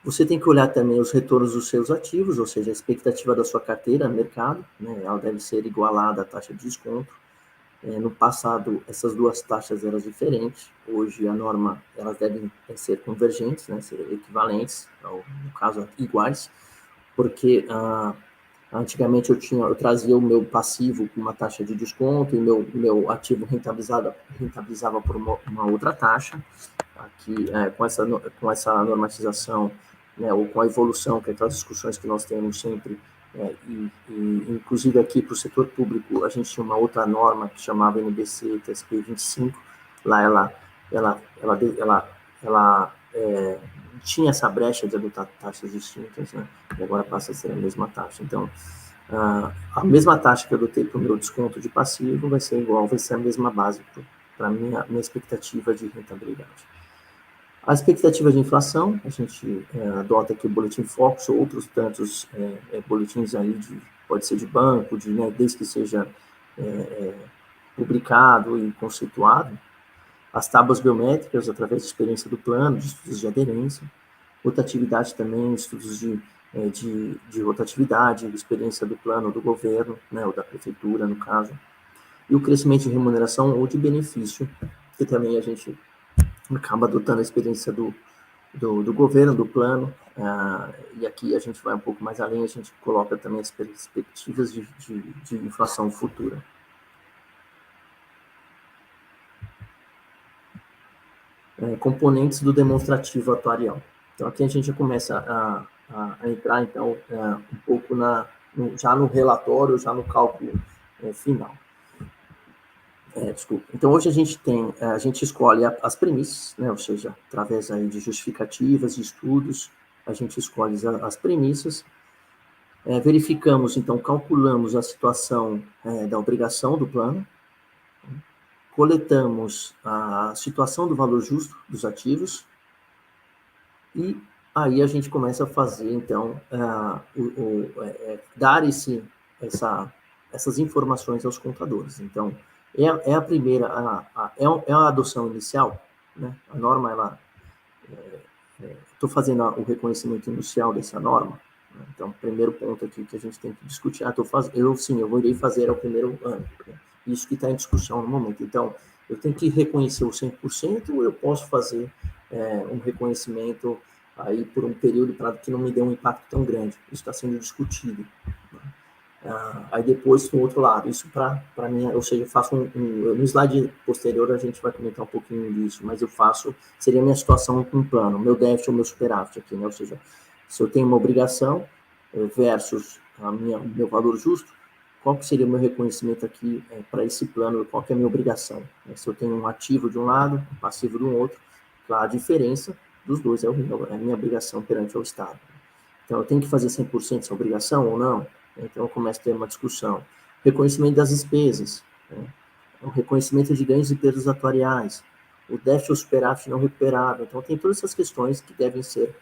Você tem que olhar também os retornos dos seus ativos, ou seja, a expectativa da sua carteira no mercado, né, ela deve ser igualada à taxa de desconto. No passado, essas duas taxas eram diferentes. Hoje, a norma, elas devem ser convergentes, né, ser equivalentes, no caso, iguais, porque antigamente eu trazia o meu passivo com uma taxa de desconto e meu ativo rentabilizava por uma outra taxa. Aqui, com essa normatização, né, ou com a evolução, que é aquelas discussões que nós temos sempre, inclusive aqui para o setor público, a gente tinha uma outra norma que chamava NBC TSP 25, lá ela tinha essa brecha de adotar taxas distintas, né, e agora passa a ser a mesma taxa. Então, a mesma taxa que eu adotei para o meu desconto de passivo vai ser a mesma base para a minha expectativa de rentabilidade. A expectativa de inflação, a gente adota aqui o Boletim Focus ou outros tantos boletins aí, pode ser de banco, né, desde que seja publicado e conceituado. As tábuas biométricas, através da experiência do plano, de estudos de aderência. Rotatividade também, estudos de rotatividade, experiência do plano do governo, né, ou da prefeitura, no caso. E o crescimento de remuneração ou de benefício, que também a gente acaba adotando a experiência do governo, do plano, e aqui a gente vai um pouco mais além, a gente coloca também as perspectivas de inflação futura. Componentes do demonstrativo atuarial. Então, aqui a gente já começa a entrar, então, um pouco já no relatório, já no cálculo final. Desculpa. Então, hoje a gente escolhe as premissas, né, ou seja, através aí de justificativas, de estudos, a gente escolhe as premissas, verificamos, então, calculamos a situação da obrigação do plano, coletamos a situação do valor justo dos ativos, e aí a gente começa a fazer, então, dar essas informações aos contadores. Então, é a primeira, é a adoção inicial, né? A norma, ela... Estou fazendo o reconhecimento inicial dessa norma, né? Então, o primeiro ponto aqui que a gente tem que discutir, eu irei fazer ao primeiro ano, né? Isso que está em discussão no momento. Então, eu tenho que reconhecer o 100% ou eu posso fazer um reconhecimento aí por um período para que não me dê um impacto tão grande? Isso está sendo discutido, né? Aí depois, do outro lado, isso para mim, ou seja, eu faço no slide posterior a gente vai comentar um pouquinho disso, mas seria a minha situação com um plano, meu déficit ou meu superávit aqui, né? Ou seja, se eu tenho uma obrigação versus meu valor justo, qual que seria o meu reconhecimento aqui para esse plano, qual que é a minha obrigação? Se eu tenho um ativo de um lado, um passivo do outro, a diferença dos dois é a minha obrigação perante ao Estado. Então, eu tenho que fazer 100% essa obrigação ou não? Então, eu começo a ter uma discussão. Reconhecimento das despesas, né? O reconhecimento de ganhos e perdas atuariais, o déficit ou superávit não recuperável. Então, tem todas essas questões que devem ser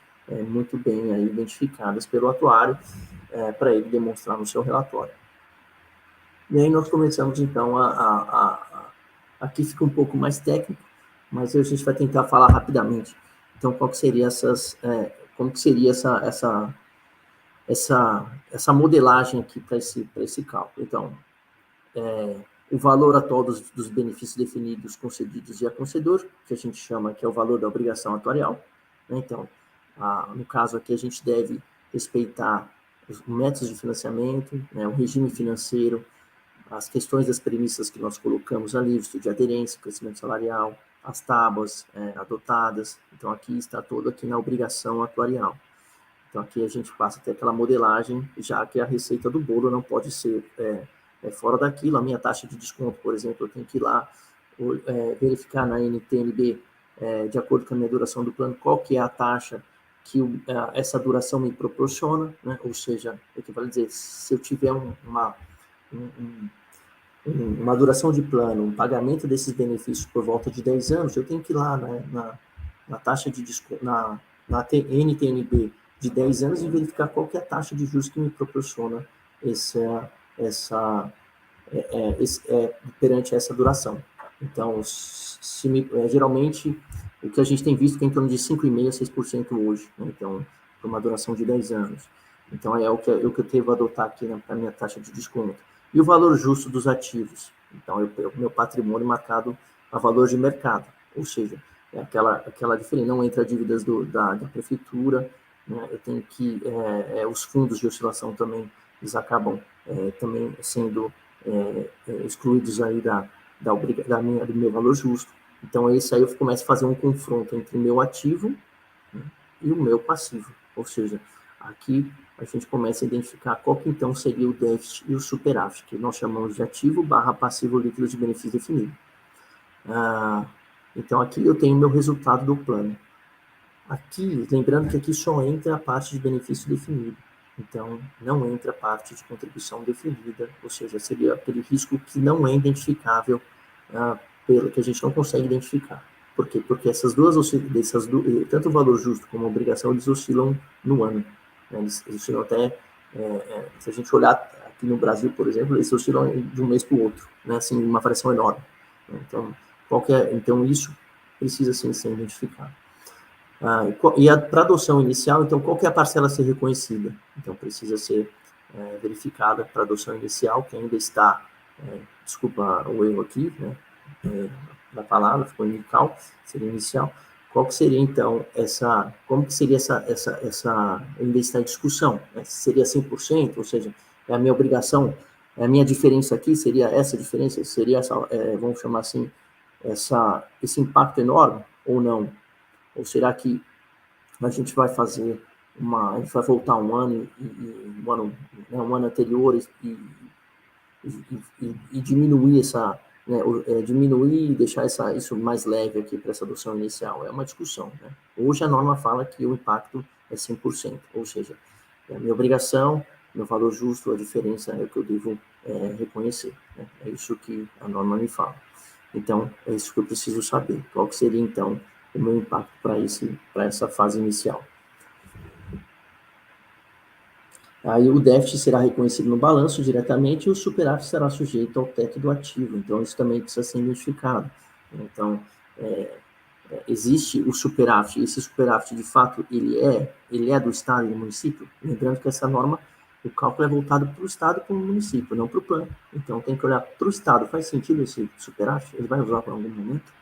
muito bem aí identificadas pelo atuário para ele demonstrar no seu relatório. E aí nós começamos, então, aqui fica um pouco mais técnico, mas a gente vai tentar falar rapidamente. Então, qual que seria como que seria essa modelagem aqui para esse cálculo? Então, o valor atual dos benefícios definidos, concedidos e a concedor, que a gente chama que é o valor da obrigação atuarial, né? Então, no caso aqui, a gente deve respeitar os métodos de financiamento, né, o regime financeiro, as questões das premissas que nós colocamos ali, o estudo de aderência, crescimento salarial, as tábuas adotadas. Então, aqui está todo aqui na obrigação atuarial. Então, aqui a gente passa a ter aquela modelagem, já que a receita do bolo não pode ser fora daquilo. A minha taxa de desconto, por exemplo, eu tenho que ir lá verificar na NTNB, de acordo com a minha duração do plano, qual que é a taxa que essa duração me proporciona, né? Ou seja, o que vale dizer, se eu tiver uma duração de plano, um pagamento desses benefícios por volta de 10 anos, eu tenho que ir lá, né, na taxa de desconto, na NTNB de 10 anos e verificar qual que é a taxa de juros que me proporciona perante essa duração. Então, geralmente, o que a gente tem visto é em torno de 5,5% a 6% hoje, né? Então, por uma duração de 10 anos. Então, é o que eu devo adotar aqui para a minha taxa de desconto. E o valor justo dos ativos. Então, o meu patrimônio marcado a valor de mercado, ou seja, é aquela diferença, não entra dívidas da prefeitura, né? Eu tenho que, os fundos de oscilação também, eles acabam também sendo excluídos aí do meu valor justo. Então, esse aí eu começo a fazer um confronto entre o meu ativo, né, e o meu passivo. Ou seja, aqui a gente começa a identificar qual que então seria o déficit e o superávit, que nós chamamos de ativo / passivo líquido de benefício definido. Então, aqui eu tenho o meu resultado do plano. Aqui, lembrando que aqui só entra a parte de benefício definido. Então, não entra a parte de contribuição definida, ou seja, seria aquele risco que não é identificável, pelo que a gente não consegue identificar. Por quê? Porque tanto o valor justo como a obrigação, eles oscilam no ano. Né? Eles oscilam até, se a gente olhar aqui no Brasil, por exemplo, eles oscilam de um mês para o outro, né? Assim, uma variação enorme. Então, então, isso precisa sim ser identificado. E para adoção inicial, então, qual que é a parcela a ser reconhecida? Então, precisa ser verificada para adoção inicial, que ainda está, desculpa o erro aqui, né, da palavra, ficou inicial, seria inicial. Qual que seria, então, como que seria ainda está em discussão, né? Seria 100%, ou seja, é a minha obrigação, a minha diferença aqui seria essa diferença, seria essa, vamos chamar assim, esse impacto enorme ou não? Ou será que a gente vai fazer a gente vai voltar um ano um ano anterior e diminuir diminuir e deixar isso mais leve aqui para essa adoção inicial? É uma discussão, né? Hoje a norma fala que o impacto é 100%, ou seja, é a minha obrigação, meu valor justo, a diferença é o que eu devo reconhecer, né? É isso que a norma me fala. Então, é isso que eu preciso saber. Qual que seria, então, o meu impacto para essa fase inicial? Aí o déficit será reconhecido no balanço diretamente e o superávit será sujeito ao teto do ativo. Então, isso também precisa ser identificado. Então, existe o superávit. Esse superávit, de fato, ele é do Estado e do município. Lembrando que essa norma, o cálculo é voltado para o Estado e para o município, não para o plano. Então, tem que olhar para o Estado. Faz sentido esse superávit? Ele vai usar para algum momento?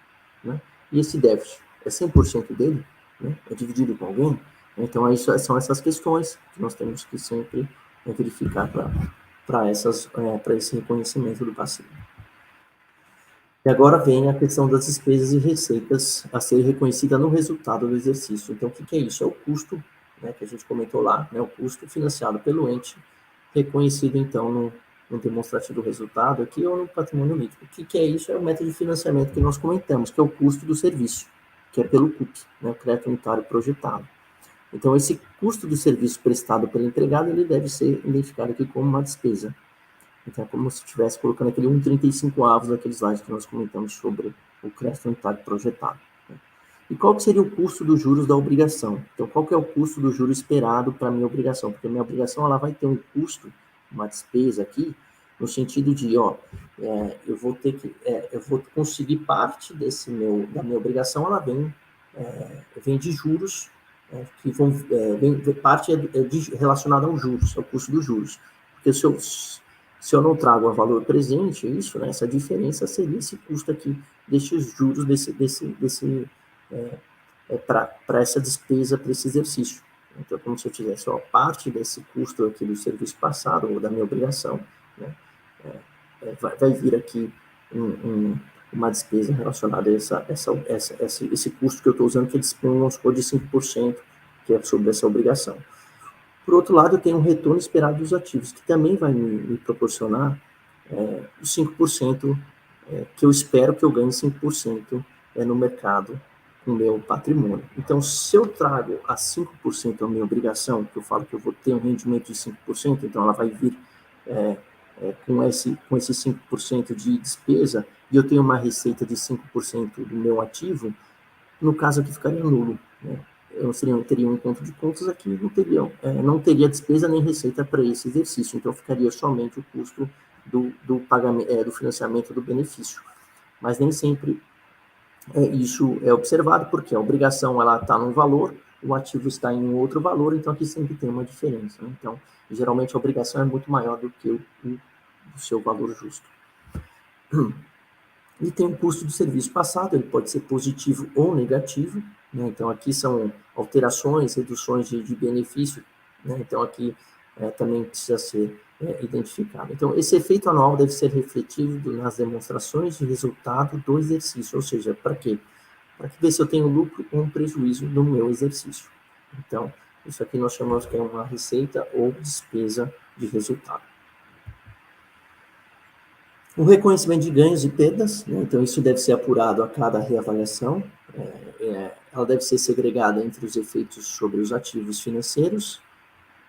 Né? E esse déficit é 100% dele? Né? É dividido com alguém? Então, aí são essas questões que nós temos que sempre verificar para esse reconhecimento do passivo. E agora vem a questão das despesas e receitas a ser reconhecida no resultado do exercício. Então, o que é isso? É o custo, né, que a gente comentou lá, né, o custo financiado pelo ente, reconhecido, então, no demonstrativo do resultado aqui ou no patrimônio líquido. O que é isso? É o método de financiamento que nós comentamos, que é o custo do serviço, que é pelo CUP, né, o crédito unitário projetado. Então, esse custo do serviço prestado pelo empregado, ele deve ser identificado aqui como uma despesa. Então, é como se estivesse colocando aquele 1,35 daquele slide que nós comentamos sobre o crédito unitário projetado. Né? E qual que seria o custo dos juros da obrigação? Então, qual que é o custo do juro esperado para a minha obrigação? Porque a minha obrigação ela vai ter um custo, uma despesa aqui, no sentido de, eu vou conseguir parte da minha obrigação, ela vem de juros, que parte relacionada aos juros, ao custo dos juros. Porque se eu não trago a valor presente, isso, né, essa diferença seria esse custo aqui, destes juros, para essa despesa, para esse exercício. Então, como se eu tivesse parte desse custo aqui do serviço passado, ou da minha obrigação, né, vai vir aqui uma despesa relacionada a esse custo que eu estou usando, que é, vamos supor, de 5%, que é sobre essa obrigação. Por outro lado, eu tenho um retorno esperado dos ativos, que também vai me proporcionar os 5%, que eu espero que eu ganhe 5% no mercado com o meu patrimônio. Então, se eu trago a 5% a minha obrigação, que eu falo que eu vou ter um rendimento de 5%, então ela vai vir com esse 5% de despesa, e eu tenho uma receita de 5% do meu ativo, no caso aqui ficaria nulo, né? Eu teria um encontro de contas aqui, não teria despesa nem receita para esse exercício, então ficaria somente o custo do pagamento, do financiamento do benefício. Mas nem sempre isso é observado, porque a obrigação ela está num valor, o ativo está em um outro valor, então aqui sempre tem uma diferença, né? Então, geralmente a obrigação é muito maior do que o seu valor justo. E tem o custo do serviço passado, ele pode ser positivo ou negativo, né? Então, aqui são alterações, reduções de benefício, né? Então, aqui também precisa ser identificado. Então, esse efeito anual deve ser refletido nas demonstrações de resultado do exercício, ou seja, para quê? Para ver se eu tenho lucro ou um prejuízo no meu exercício. Então, isso aqui nós chamamos que é uma receita ou despesa de resultado. O reconhecimento de ganhos e perdas, né? Então isso deve ser apurado a cada reavaliação, ela deve ser segregada entre os efeitos sobre os ativos financeiros,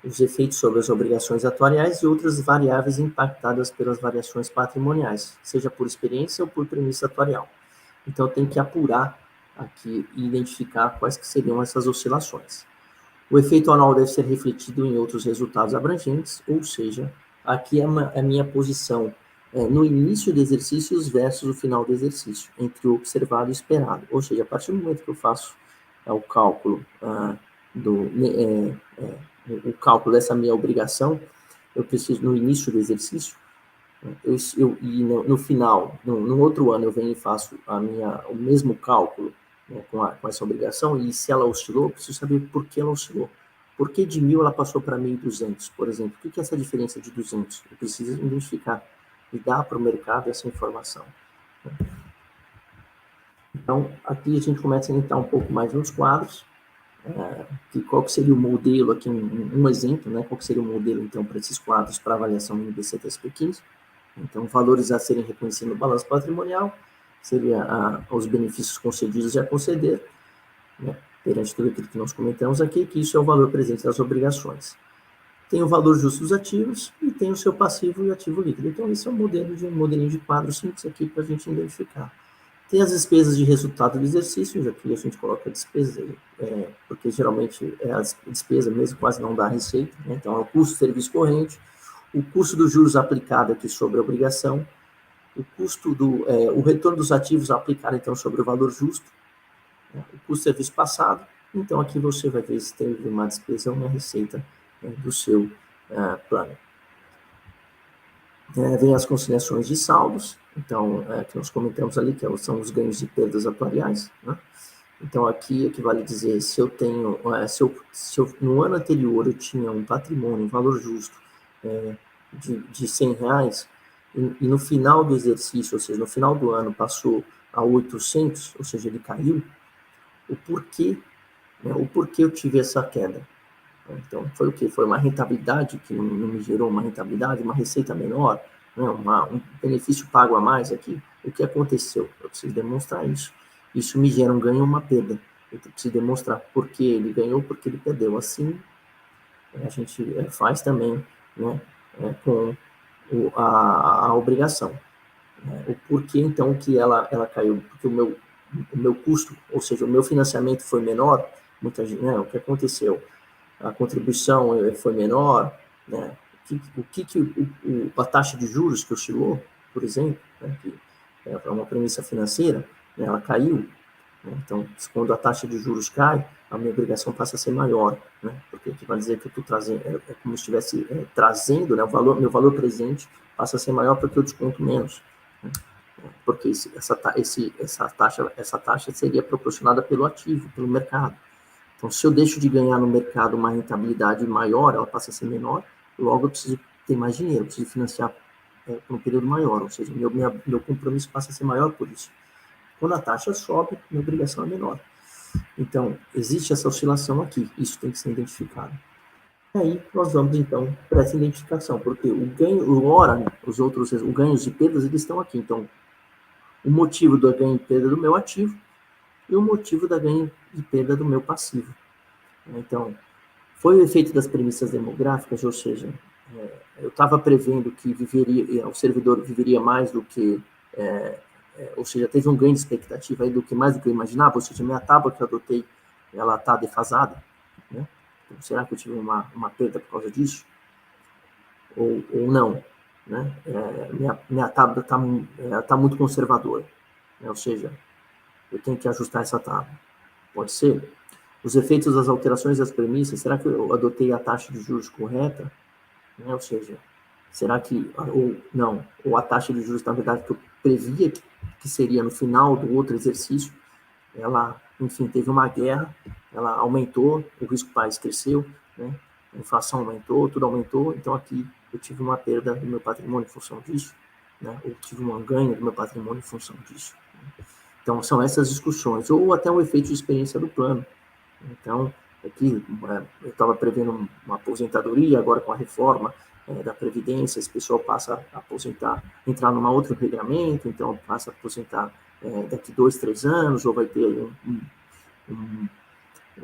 os efeitos sobre as obrigações atuariais e outras variáveis impactadas pelas variações patrimoniais, seja por experiência ou por premissa atuarial. Então tem que apurar aqui e identificar quais que seriam essas oscilações. O efeito anual deve ser refletido em outros resultados abrangentes, ou seja, aqui é a minha posição no início do exercício versus o final do exercício, entre o observado e o esperado. Ou seja, a partir do momento que eu faço o cálculo o cálculo dessa minha obrigação, eu preciso, no início do exercício, e no final, no outro ano, eu venho e faço o mesmo cálculo, né, com essa obrigação, e se ela oscilou, eu preciso saber por que ela oscilou. Por que de 1.000 ela passou para 1.200, por exemplo? O que é essa diferença de 200? Eu preciso identificar e dar para o mercado essa informação. Então, aqui a gente começa a entrar um pouco mais nos quadros, qual que seria o modelo aqui, um exemplo, né? Qual que seria o modelo, então, para esses quadros para avaliação no IBC-TSP15. Então, valores a serem reconhecidos no balanço patrimonial, seria os benefícios concedidos e a conceder, né? Perante tudo aquilo que nós comentamos aqui, que isso é o valor presente das obrigações. Tem o valor justo dos ativos e tem o seu passivo e ativo líquido. Então, esse é um modelinho de quadro simples aqui para a gente identificar. Tem as despesas de resultado do exercício, já que a gente coloca despesa, porque geralmente é a despesa mesmo, quase não dá receita, né? Então, é o custo do serviço corrente, o custo dos juros aplicado aqui sobre a obrigação, o custo o retorno dos ativos aplicado, então, sobre o valor justo, né? O custo do serviço passado. Então, aqui você vai ver se teve uma despesa ou uma receita, né, do seu plano. Vem as conciliações de saldos, então, que nós comentamos ali, que são os ganhos e perdas atuariais, né? Então, aqui equivale a dizer, se eu tenho, no ano anterior eu tinha um patrimônio, um valor justo de R$100, e no final do exercício, ou seja, no final do ano passou a 800, ou seja, ele caiu, o porquê eu tive essa queda. Então, foi o quê? Foi uma rentabilidade que não me gerou uma rentabilidade, uma receita menor, né? Um benefício pago a mais aqui. O que aconteceu? Eu preciso demonstrar isso. Isso me gera um ganho ou uma perda. Eu preciso demonstrar por que ele ganhou, por que ele perdeu. Assim, a gente faz também, né, com a obrigação. O porquê, então, que ela caiu? Porque o meu custo, ou seja, o meu financiamento foi menor, muita gente, né, o que aconteceu? A contribuição foi menor, né? A taxa de juros que oscilou, por exemplo, né, que é uma premissa financeira, né, ela caiu, né? Então, quando a taxa de juros cai, a minha obrigação passa a ser maior, né? Porque vai dizer que eu estou trazendo, é como se estivesse trazendo, né, meu valor presente passa a ser maior porque eu desconto menos, né? Porque essa taxa seria proporcionada pelo ativo, pelo mercado. Então, se eu deixo de ganhar no mercado uma rentabilidade maior, ela passa a ser menor, logo eu preciso ter mais dinheiro, eu preciso financiar por um período maior, ou seja, meu compromisso passa a ser maior por isso. Quando a taxa sobe, minha obrigação é menor. Então, existe essa oscilação aqui, isso tem que ser identificado. E aí, nós vamos, então, para essa identificação, porque o ganhos e perdas, eles estão aqui. Então, o motivo do ganho e perda do meu ativo e o motivo da ganho e perda do meu passivo. Então, foi o efeito das premissas demográficas, ou seja, eu estava prevendo que o servidor viveria mais do que, ou seja, teve um ganho de expectativa aí mais do que eu imaginava, ou seja, minha tábua que eu adotei, ela está defasada, né? Então, será que eu tive uma perda por causa disso? Ou não, né? Minha tábua está muito conservadora, né? Ou seja, eu tenho que ajustar essa tábua. Pode ser? Os efeitos das alterações das premissas, será que eu adotei a taxa de juros correta? Né? Ou seja, será que, ou a taxa de juros, na verdade, que eu previa que seria no final do outro exercício, ela, enfim, teve uma guerra, ela aumentou, o risco país cresceu, né? A inflação aumentou, tudo aumentou, então aqui eu tive uma perda do meu patrimônio em função disso, né? Ou tive um ganho do meu patrimônio em função disso. Então, são essas discussões, ou até um efeito de experiência do plano. Então, aqui eu estava prevendo uma aposentadoria, agora com a reforma da Previdência, esse pessoal passa a aposentar, entrar numa outro regramento, então passa a aposentar daqui 2, 3 anos, ou vai ter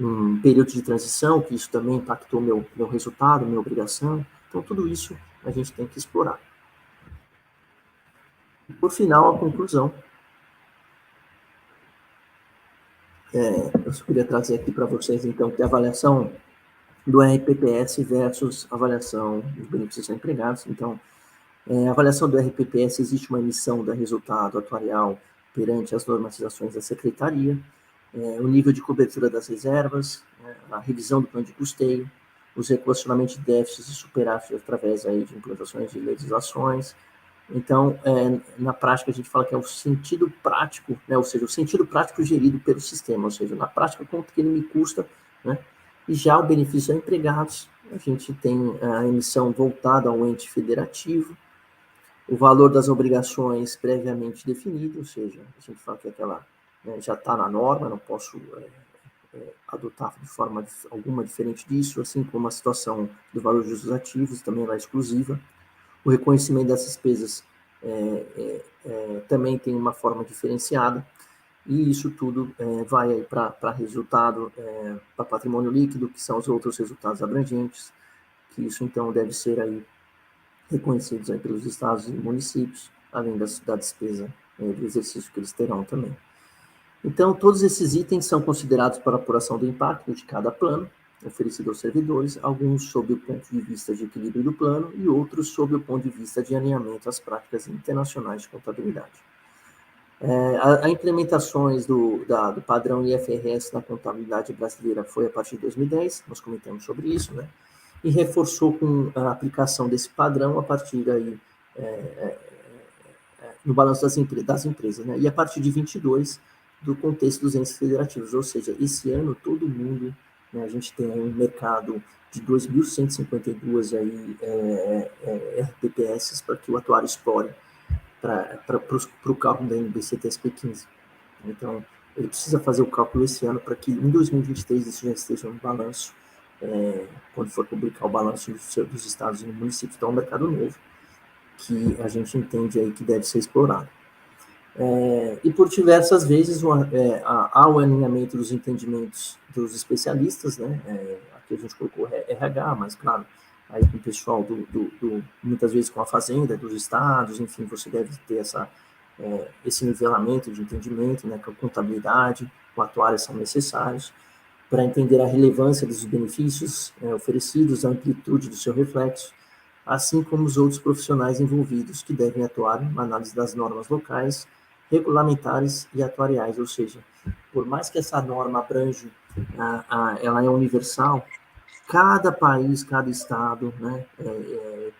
um período de transição, que isso também impactou meu resultado, minha obrigação. Então, tudo isso a gente tem que explorar. E, por final, a conclusão. Eu só queria trazer aqui para vocês, então, que a avaliação do RPPS versus avaliação dos benefícios empregados. Então, a avaliação do RPPS, existe uma emissão do resultado atuarial perante as normatizações da Secretaria, o nível de cobertura das reservas, a revisão do plano de custeio, os reequacionamentos de déficits e superávites através aí de implantações de legislações. Então, na prática, a gente fala que é o sentido prático, né? Ou seja, o sentido prático gerido pelo sistema, ou seja, na prática, quanto que ele me custa, né? E já o benefício a empregados, a gente tem a emissão voltada ao ente federativo, o valor das obrigações previamente definido, ou seja, a gente fala que aquela já está na norma, não posso adotar de forma alguma diferente disso, assim como a situação do valor dos ativos, também ela é exclusiva. O reconhecimento das despesas também tem uma forma diferenciada, e isso tudo vai para resultado, para patrimônio líquido, que são os outros resultados abrangentes, que isso então deve ser aí reconhecidos aí pelos estados e municípios, além da despesa do exercício que eles terão também. Então, todos esses itens são considerados para apuração do impacto de cada plano oferecido aos servidores, alguns sob o ponto de vista de equilíbrio do plano e outros sob o ponto de vista de alinhamento às práticas internacionais de contabilidade. A implementações do padrão IFRS na contabilidade brasileira foi a partir de 2010, nós comentamos sobre isso, né? E reforçou com a aplicação desse padrão a partir aí no balanço das empresas, né? E a partir de 22 do contexto dos entes federativos, ou seja, esse ano todo mundo, né, a gente tem um mercado de 2.152 aí RPPS para que o atuário explore para o cálculo da NBC-TSP 15. Então, ele precisa fazer o cálculo esse ano para que em 2023 isso já esteja no balanço, quando for publicar o balanço dos estados e municípios. Então, é um mercado novo que a gente entende aí que deve ser explorado. E por diversas vezes há o alinhamento dos entendimentos dos especialistas, né? Aqui a gente colocou RH, mas claro, aí com o pessoal muitas vezes com a fazenda, dos estados, enfim, você deve ter esse nivelamento de entendimento, né? Com a contabilidade, o atuário são necessários para entender a relevância dos benefícios oferecidos, a amplitude do seu reflexo, assim como os outros profissionais envolvidos que devem atuar na análise das normas locais, regulamentares e atuariais, ou seja, por mais que essa norma abrange, ela é universal, cada país, cada estado, né,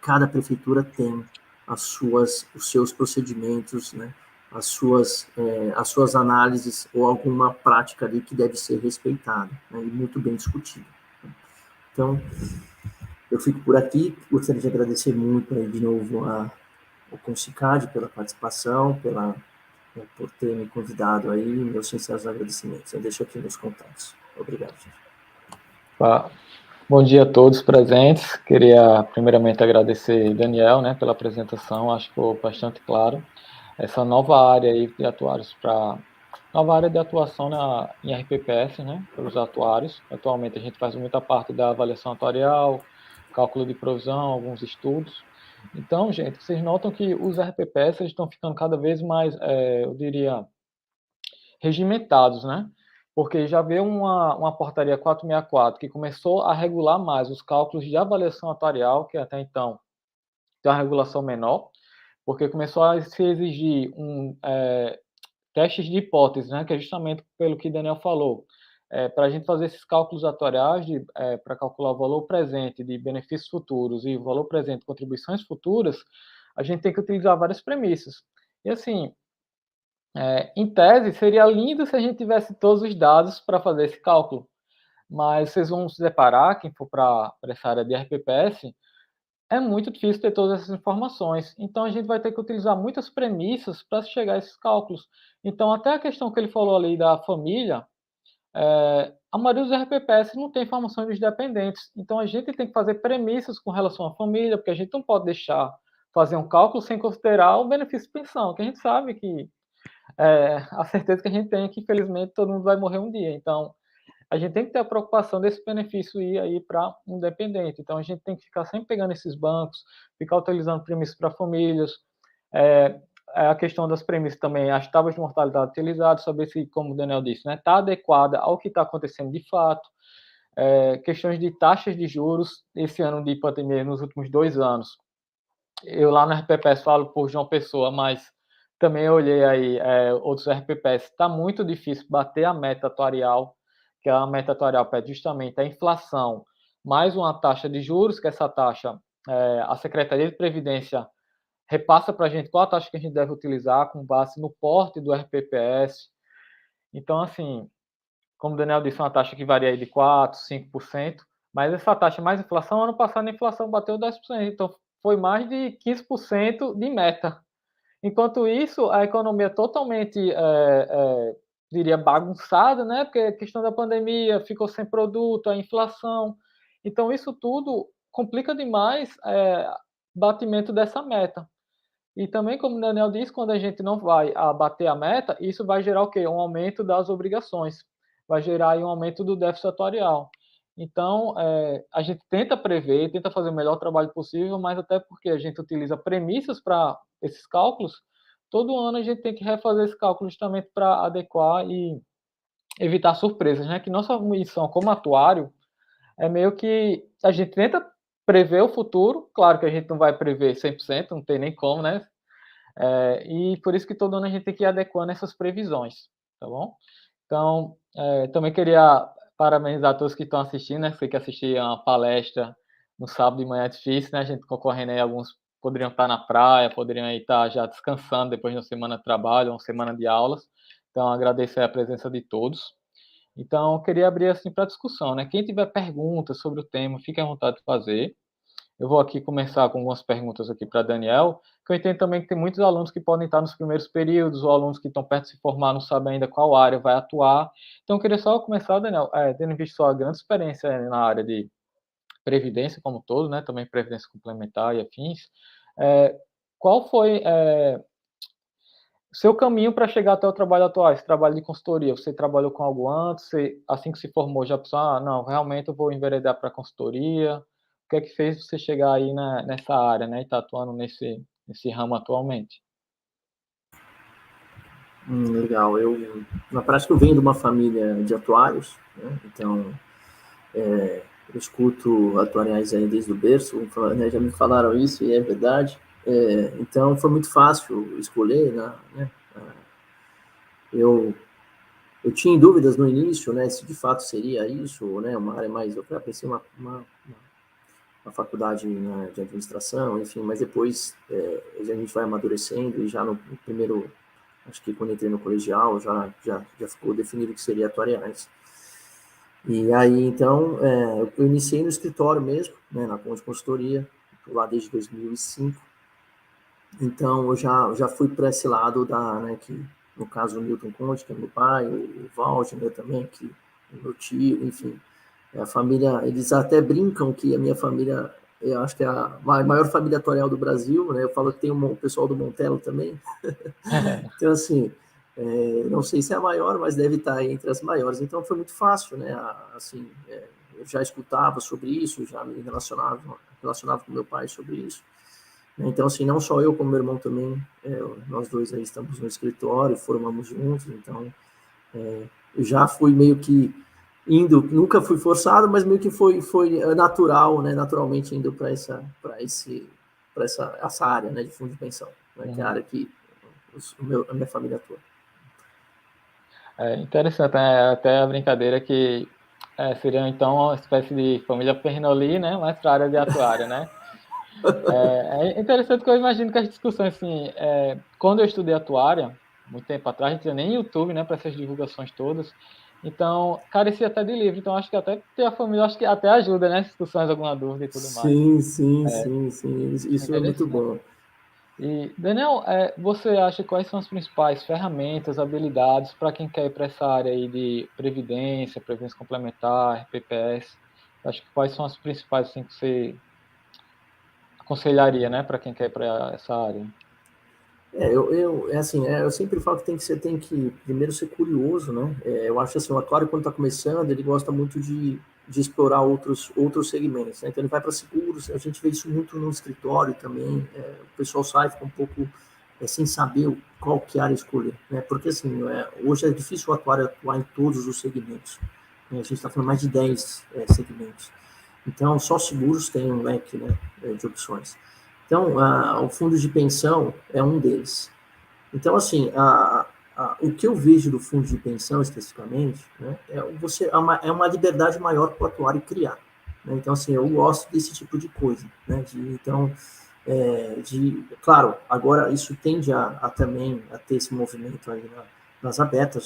cada prefeitura tem os seus procedimentos, né, as suas análises ou alguma prática ali que deve ser respeitada, né, e muito bem discutida. Então, eu fico por aqui, gostaria de agradecer muito aí de novo ao Consicad pela participação, por ter me convidado aí, meus sinceros agradecimentos. Eu deixo aqui meus contatos. Obrigado, gente. Bom dia a todos presentes. Queria primeiramente agradecer Daniel, né, pela apresentação, acho que ficou bastante claro. Essa nova área aí de atuários nova área de atuação em RPPS, né, pelos atuários. Atualmente a gente faz muita parte da avaliação atuarial, cálculo de provisão, alguns estudos. Então, gente, vocês notam que os RPPS estão ficando cada vez mais, eu diria, regimentados, né? Porque já veio uma portaria 464 que começou a regular mais os cálculos de avaliação atuarial, que até então tem uma regulação menor, porque começou a se exigir testes de hipótese, né? Que é justamente pelo que Daniel falou. Para a gente fazer esses cálculos atuariais, para calcular o valor presente de benefícios futuros e o valor presente de contribuições futuras, a gente tem que utilizar várias premissas. E assim, em tese, seria lindo se a gente tivesse todos os dados para fazer esse cálculo, mas vocês vão se deparar, quem for para essa área de RPPS, é muito difícil ter todas essas informações. Então, a gente vai ter que utilizar muitas premissas para chegar a esses cálculos. Então, até a questão que ele falou ali da família, a maioria dos RPPS não tem informações dos dependentes. Então, a gente tem que fazer premissas com relação à família, porque a gente não pode deixar fazer um cálculo sem considerar o benefício de pensão, que a gente sabe que a certeza que a gente tem é que, infelizmente, todo mundo vai morrer um dia. Então, a gente tem que ter a preocupação desse benefício ir aí para um dependente. Então, a gente tem que ficar sempre pegando esses bancos, ficar utilizando premissas para famílias. A questão das premissas também, as tábuas de mortalidade utilizadas, saber se, como o Daniel disse, está adequada ao que está acontecendo de fato. Questões de taxas de juros, esse ano de pandemia, nos últimos 2 anos. Eu lá no RPPS falo por João Pessoa, mas também eu olhei aí outros RPPS. Está muito difícil bater a meta atuarial, que a meta atuarial pede justamente a inflação, mais uma taxa de juros, que essa taxa, a Secretaria de Previdência repassa para a gente qual a taxa que a gente deve utilizar com base no porte do RPPS. Então, assim, como o Daniel disse, uma taxa que varia aí de 4%, 5%, mas essa taxa mais inflação, ano passado a inflação bateu 10%, então foi mais de 15% de meta. Enquanto isso, a economia totalmente, diria, bagunçada, né? Porque a questão da pandemia ficou sem produto, a inflação. Então, isso tudo complica demais batimento dessa meta. E também, como o Daniel disse, quando a gente não vai bater a meta, isso vai gerar o quê? Um aumento das obrigações. Vai gerar aí um aumento do déficit atuarial. Então, a gente tenta prever, tenta fazer o melhor trabalho possível, mas até porque a gente utiliza premissas para esses cálculos, todo ano a gente tem que refazer esse cálculo justamente para adequar e evitar surpresas, né? Que nossa missão como atuário é meio que a gente tenta prever o futuro, claro que a gente não vai prever 100%, não tem nem como, né? E por isso que todo ano a gente tem que ir adequando essas previsões, tá bom? Então, também queria parabenizar todos que estão assistindo, né? Sei que assistir a uma palestra no sábado de manhã é difícil, né? A gente concorrendo aí, alguns poderiam estar na praia, poderiam aí estar já descansando depois de uma semana de trabalho, uma semana de aulas. Então, agradecer a presença de todos. Então, eu queria abrir assim para discussão, né? Quem tiver perguntas sobre o tema, fique à vontade de fazer. Eu vou aqui começar com algumas perguntas aqui para Daniel, que eu entendo também que tem muitos alunos que podem estar nos primeiros períodos, ou alunos que estão perto de se formar, não sabem ainda qual área vai atuar. Então, eu queria só começar, Daniel, tendo visto sua grande experiência na área de previdência como um todo, né? Também previdência complementar e afins. Qual foi seu caminho para chegar até o trabalho atual, esse trabalho de consultoria? Você trabalhou com algo antes? Você, assim que se formou, já pensou, não, realmente eu vou enveredar para a consultoria? O que é que fez você chegar aí nessa área, né, e estar atuando nesse ramo atualmente? Legal. Na prática, eu venho de uma família de atuários, né? Então, eu escuto atuariais aí desde o berço, né? Já me falaram isso e é verdade. Então, foi muito fácil escolher, né? Eu tinha dúvidas no início, né, se de fato seria isso, né, uma área mais, eu pensei uma faculdade, né, de administração, enfim, mas depois a gente vai amadurecendo e já no primeiro, acho que quando entrei no colegial, já ficou definido que seria atuariais. E aí, então, eu iniciei no escritório mesmo, né, na Conde Consultoria, estou lá desde 2005. Então, eu já fui para esse lado né, que no caso o Milton Conde, que é meu pai, o Waldner também, que é meu tio, enfim, a família, eles até brincam que a minha família, eu acho que é a maior família atuarial do Brasil, né? Eu falo que tem o pessoal do Montelo também. Então, assim, não sei se é a maior, mas deve estar entre as maiores. Então, foi muito fácil, né? Assim, eu já escutava sobre isso, já me relacionava com meu pai sobre isso. Então, assim, não só eu, como meu irmão também, nós dois aí estamos no escritório, formamos juntos, então eu já fui meio que indo, nunca fui forçado, mas meio que foi natural, né, naturalmente indo para essa área, né, de fundo de pensão, né, que é a área que a minha família atua. Interessante, né? Até a brincadeira que seria então uma espécie de família Pernoli, né, mas para a área de atuária, né? É interessante que eu imagino que as discussões, assim, quando eu estudei atuária, muito tempo atrás, não tinha nem YouTube, né, para essas divulgações todas, então carecia até de livro, então acho que até ter a família, acho que até ajuda, né, discussões, alguma dúvida e tudo mais. Sim, isso é muito bom. E, Daniel, você acha quais são as principais ferramentas, habilidades para quem quer ir para essa área aí de previdência complementar, PPS? Acho que quais são as principais, assim, que você aconselharia, né, para quem quer ir para essa área? Eu sempre falo que você tem que primeiro ser curioso, né? Eu acho assim, o atuário quando está começando, ele gosta muito de explorar outros segmentos, né? Então ele vai para seguros, a gente vê isso muito no escritório também, o pessoal sai, fica um pouco sem saber qual que área escolher, né? Porque assim, hoje é difícil o atuário atuar em todos os segmentos, né? A gente está falando mais de 10 segmentos. Então, só seguros tem um leque, né, de opções. Então, o fundo de pensão é um deles. Então, assim, o que eu vejo do fundo de pensão, especificamente, né, é uma liberdade maior para o atuário criar. Né? Então, assim, eu gosto desse tipo de coisa. Né? Claro, agora isso tende também a ter esse movimento aí nas abertas,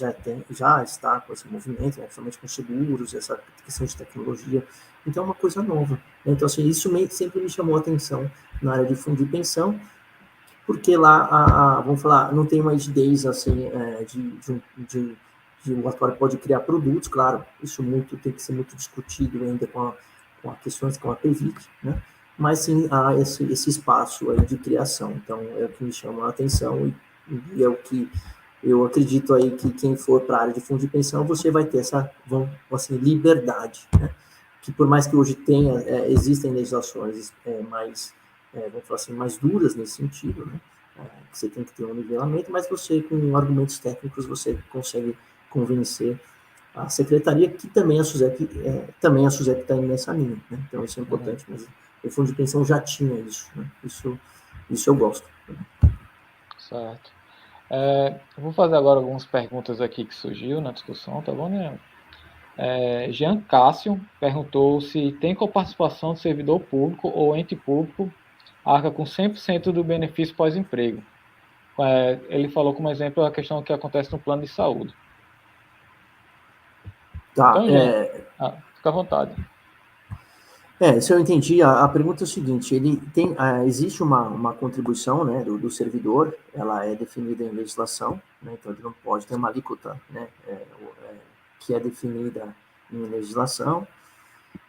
já está com esse movimento, né, principalmente com seguros, essa questão de tecnologia. Então, é uma coisa nova. Né? Então, assim, isso sempre me chamou a atenção na área de fundo de pensão, porque lá, vamos falar, não tem uma rigidez assim, de o atuário pode criar produtos, claro, isso tem que ser muito discutido ainda com a questões com a PEVIC, né? Mas sim há esse espaço aí de criação, então é o que me chama a atenção e é o que eu acredito aí que quem for para a área de fundo de pensão, você vai ter essa liberdade, né? Que por mais que hoje existem legislações mais vamos falar assim, mais duras nesse sentido, né? que você tem que ter um nivelamento, mas você, com argumentos técnicos, você consegue convencer a secretaria, que também a SUSEP está indo nessa linha, né? Então isso é importante, mas o fundo de pensão já tinha isso, né? Isso eu gosto. Certo. Eu vou fazer agora algumas perguntas aqui que surgiu na discussão, tá bom, né? Jean Cássio perguntou se tem coparticipação do servidor público ou ente público arca com 100% do benefício pós-emprego. Ele falou como exemplo a questão que acontece no plano de saúde. Tá, Então, Jean, fica à vontade. Se eu entendi, a pergunta é o seguinte, existe uma contribuição, né, do servidor, ela é definida em legislação, né, então ele não pode ter uma alíquota, né, que é definida em legislação,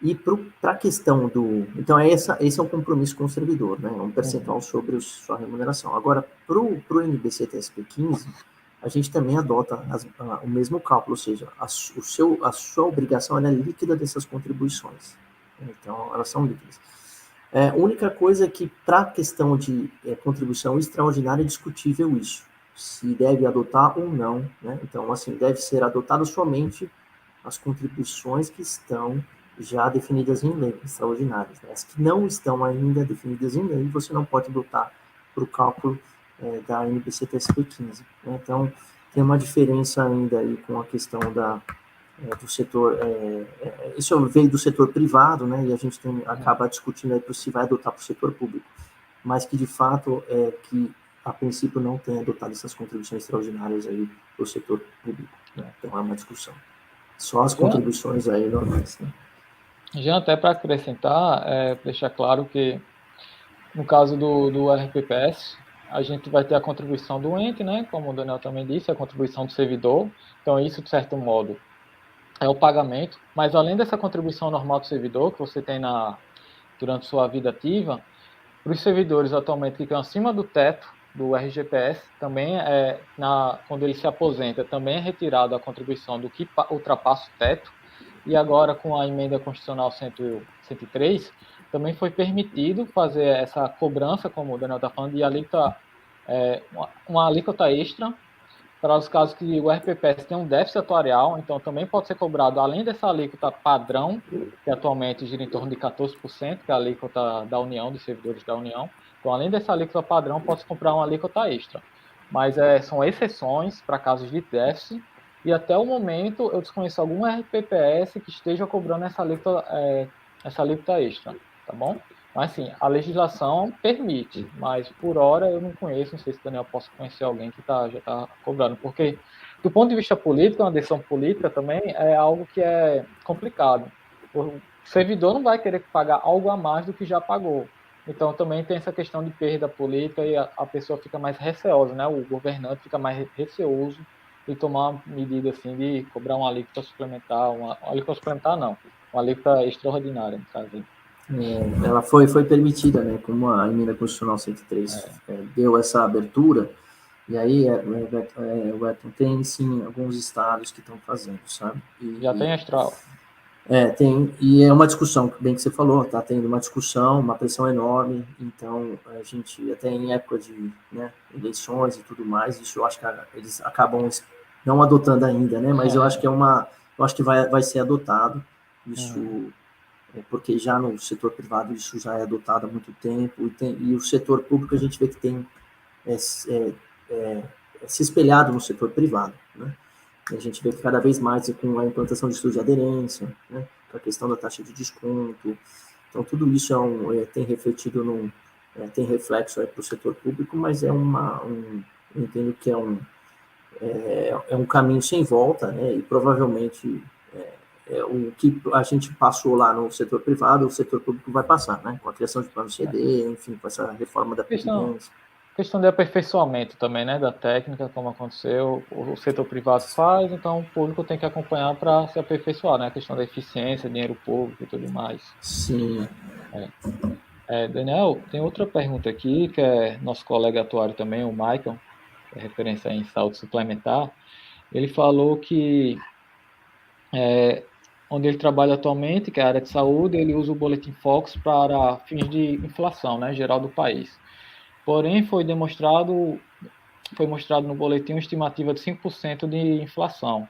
e para a questão do... Então, esse é um compromisso com o servidor, né, um percentual sobre sua remuneração. Agora, para o NBC-TSP 15, a gente também adota o mesmo cálculo, ou seja, a sua obrigação é líquida dessas contribuições. Então, elas são líquidas. A única coisa é que, para a questão de contribuição extraordinária, é discutível isso. Se deve adotar ou não, né? Então, assim, deve ser adotado somente as contribuições que estão já definidas em lei, extraordinárias. Né? As que não estão ainda definidas em lei, você não pode adotar para o cálculo da NBC-TSP 15. Né? Então, tem uma diferença ainda aí com a questão do setor, isso veio do setor privado, né, e a gente acaba discutindo aí se vai adotar para o setor público, mas que de fato que a princípio não tem adotado essas contribuições extraordinárias aí para o setor público, né? Então é uma discussão. Só as contribuições aí normais, né? Já até para acrescentar, deixar claro que no caso do RPPS, a gente vai ter a contribuição do ente, né, como o Daniel também disse, a contribuição do servidor, então isso de certo modo é o pagamento, mas além dessa contribuição normal do servidor, que você tem durante sua vida ativa, para os servidores atualmente que estão acima do teto do RGPS, também quando ele se aposenta, também é retirado a contribuição do que ultrapassa o teto, e agora com a emenda constitucional 103, também foi permitido fazer essa cobrança, como o Daniel está falando, de uma alíquota extra, para os casos que o RPPS tem um déficit atuarial, então também pode ser cobrado, além dessa alíquota padrão, que atualmente gira em torno de 14%, que é a alíquota da União, dos servidores da União. Então, além dessa alíquota padrão, pode-se comprar uma alíquota extra. Mas são exceções para casos de déficit, e até o momento eu desconheço algum RPPS que esteja cobrando essa alíquota extra, tá bom? Mas, sim, a legislação permite, mas por hora eu não conheço, não sei se o Daniel possa conhecer alguém que já está cobrando, porque do ponto de vista político, uma decisão política também é algo que é complicado. O servidor não vai querer pagar algo a mais do que já pagou. Então também tem essa questão de perda política e a pessoa fica mais receosa, né? O governante fica mais receoso de tomar uma medida assim de cobrar uma alíquota suplementar, uma alíquota suplementar não, uma alíquota extraordinária, no caso. Ela foi permitida, né, como a emenda constitucional 103 deu essa abertura, e aí tem sim alguns estados que estão fazendo, sabe? Já tem astral. Tem, e é uma discussão, bem que você falou, tá tendo uma discussão, uma pressão enorme, então a gente até em época de eleições e tudo mais, isso eu acho que eles acabam não adotando ainda, né, mas eu acho que vai ser adotado, isso... porque já no setor privado isso já é adotado há muito tempo, e o setor público a gente vê que tem se espelhado no setor privado, né? A gente vê que cada vez mais com a implantação de estudos de aderência, né? A questão da taxa de desconto, então tudo isso tem refletido tem reflexo para o setor público, mas eu entendo que é um caminho sem volta, né? E provavelmente o que a gente passou lá no setor privado, o setor público vai passar, né? Com a criação de plano CD, enfim, com essa reforma da Previdência. Questão de aperfeiçoamento também, né? Da técnica, como aconteceu, o setor privado faz, então o público tem que acompanhar para se aperfeiçoar, né? A questão da eficiência, dinheiro público e tudo mais. Sim. Daniel, tem outra pergunta aqui, que é nosso colega atuário também, o Michael, que é referência em saúde suplementar. Ele falou que onde ele trabalha atualmente, que é a área de saúde, ele usa o Boletim Focus para fins de inflação, né, geral do país. porém foi mostrado no boletim uma estimativa de 5% de inflação,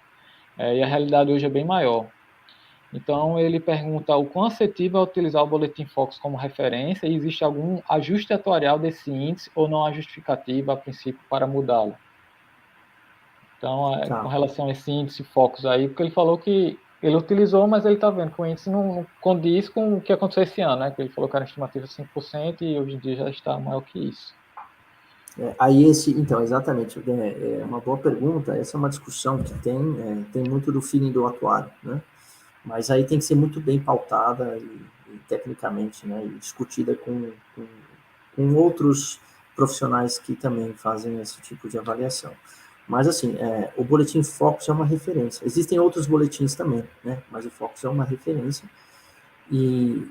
e a realidade hoje é bem maior. Então, ele pergunta o quão assertivo é utilizar o Boletim Focus como referência e existe algum ajuste atuarial desse índice ou não há justificativa, a princípio, para mudá-lo. Então, com relação a esse índice Focus aí, porque ele falou que ele utilizou, mas ele está vendo que o índice não condiz com o que aconteceu esse ano, né? Que ele falou que era estimativa de 5% e hoje em dia já está maior que isso. Então, exatamente, é uma boa pergunta. Essa é uma discussão que tem muito do feeling do atuário, né? Mas aí tem que ser muito bem pautada e tecnicamente, né, e discutida com outros profissionais que também fazem esse tipo de avaliação. Mas, assim, o boletim Focus é uma referência. Existem outros boletins também, né, mas o Focus é uma referência. E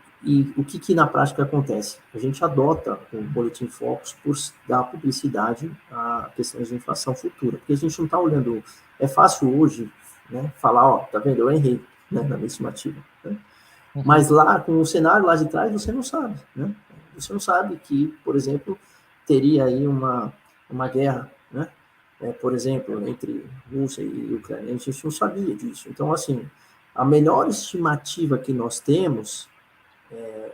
o que na prática acontece? A gente adota o boletim Focus por dar publicidade a questões de inflação futura, porque a gente não está olhando... É fácil hoje, né, falar, ó, tá vendo, eu errei, né, na minha estimativa. Né? Mas lá, com o cenário lá de trás, você não sabe. Né? Você não sabe que, por exemplo, teria aí uma guerra, né? Por exemplo, entre Rússia e Ucrânia. A gente não sabia disso. Então, assim, a melhor estimativa que nós temos,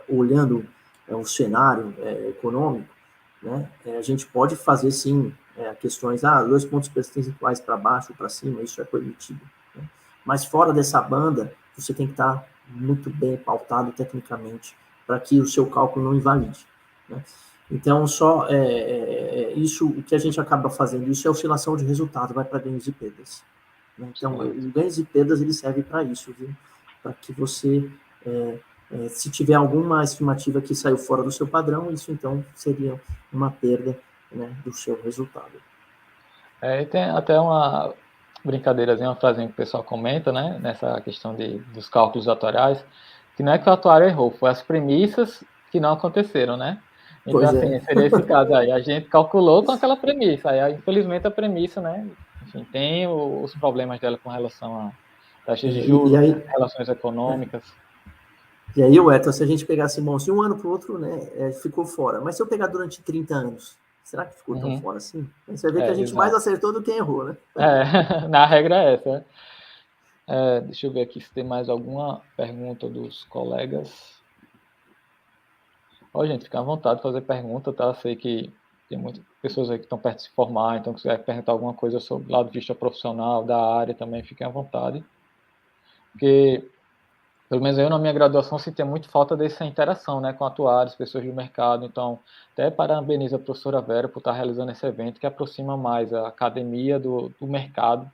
olhando o cenário econômico, né, a gente pode fazer, sim, questões, 2 pontos percentuais para baixo ou para cima, isso é permitido. Né? Mas fora dessa banda, você tem que estar muito bem pautado tecnicamente para que o seu cálculo não invalide. Né? Então, isso, o que a gente acaba fazendo, isso é oscilação de resultado, vai para ganhos e perdas. Né? Então, os ganhos e perdas, ele serve para isso, viu? Para que você, se tiver alguma estimativa que saiu fora do seu padrão, isso então seria uma perda, né, do seu resultado. E tem até uma brincadeirazinha, uma frasinha que o pessoal comenta, né, nessa questão dos cálculos atuariais, que não é que o atuário errou, foi as premissas que não aconteceram, né? Então, assim, seria esse caso aí, a gente calculou com aquela premissa, aí, infelizmente, a premissa, né, enfim, tem os problemas dela com relação a taxas de juros, relações econômicas. E aí, Wellington, se a gente pegasse, bom, se um ano para o outro, né, ficou fora, mas se eu pegar durante 30 anos, será que ficou tão fora assim? Você vê que a gente mais acertou do que errou, né? Na regra é essa. Deixa eu ver aqui se tem mais alguma pergunta dos colegas. Gente, fica à vontade de fazer pergunta, tá? Sei que tem muitas pessoas aí que estão perto de se formar, então se quiser perguntar alguma coisa sobre o lado de vista profissional, da área, também fiquem à vontade. Porque, pelo menos eu na minha graduação sentia muito falta dessa interação, né, com atuários, pessoas do mercado. Então, até parabenizo a professora Vera por estar realizando esse evento que aproxima mais a academia do mercado.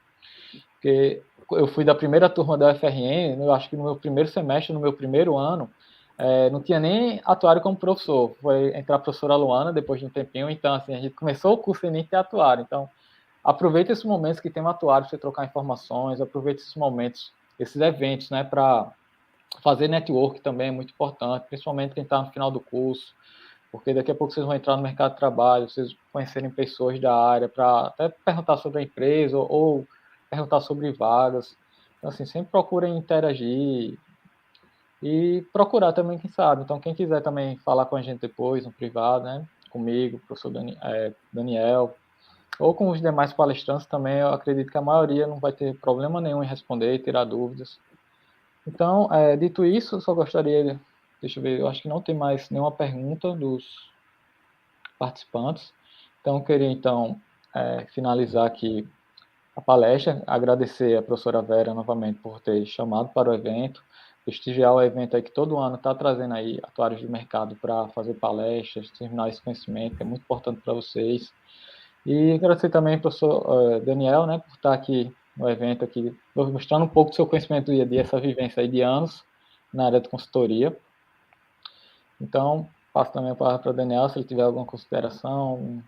Porque eu fui da primeira turma da UFRN, eu acho que no meu primeiro semestre, no meu primeiro ano, não tinha nem atuário como professor. Foi entrar a professora Luana depois de um tempinho, então assim, a gente começou o curso sem nem ter atuário. Então, aproveita esses momentos que tem um atuário para você trocar informações, aproveita esses momentos, esses eventos, né, para fazer network também é muito importante, principalmente quem está no final do curso, porque daqui a pouco vocês vão entrar no mercado de trabalho, vocês conhecerem pessoas da área para até perguntar sobre a empresa ou perguntar sobre vagas. Então, assim, sempre procurem interagir e procurar também, quem sabe. Então, quem quiser também falar com a gente depois, no privado, né? Comigo, professor Daniel, ou com os demais palestrantes também, eu acredito que a maioria não vai ter problema nenhum em responder, tirar dúvidas. Então, dito isso, eu só gostaria, deixa eu ver, eu acho que não tem mais nenhuma pergunta dos participantes. Então, eu queria, finalizar aqui a palestra, agradecer a professora Vera novamente por ter chamado para o evento, prestigiar o evento aí que todo ano está trazendo aí atuários de mercado para fazer palestras, disseminar esse conhecimento, que é muito importante para vocês. E agradecer também ao professor Daniel, né, por estar aqui no evento, aqui, mostrando um pouco do seu conhecimento do dia a dia, essa vivência aí de anos na área de consultoria. Então, passo também a palavra para o Daniel, se ele tiver alguma consideração, um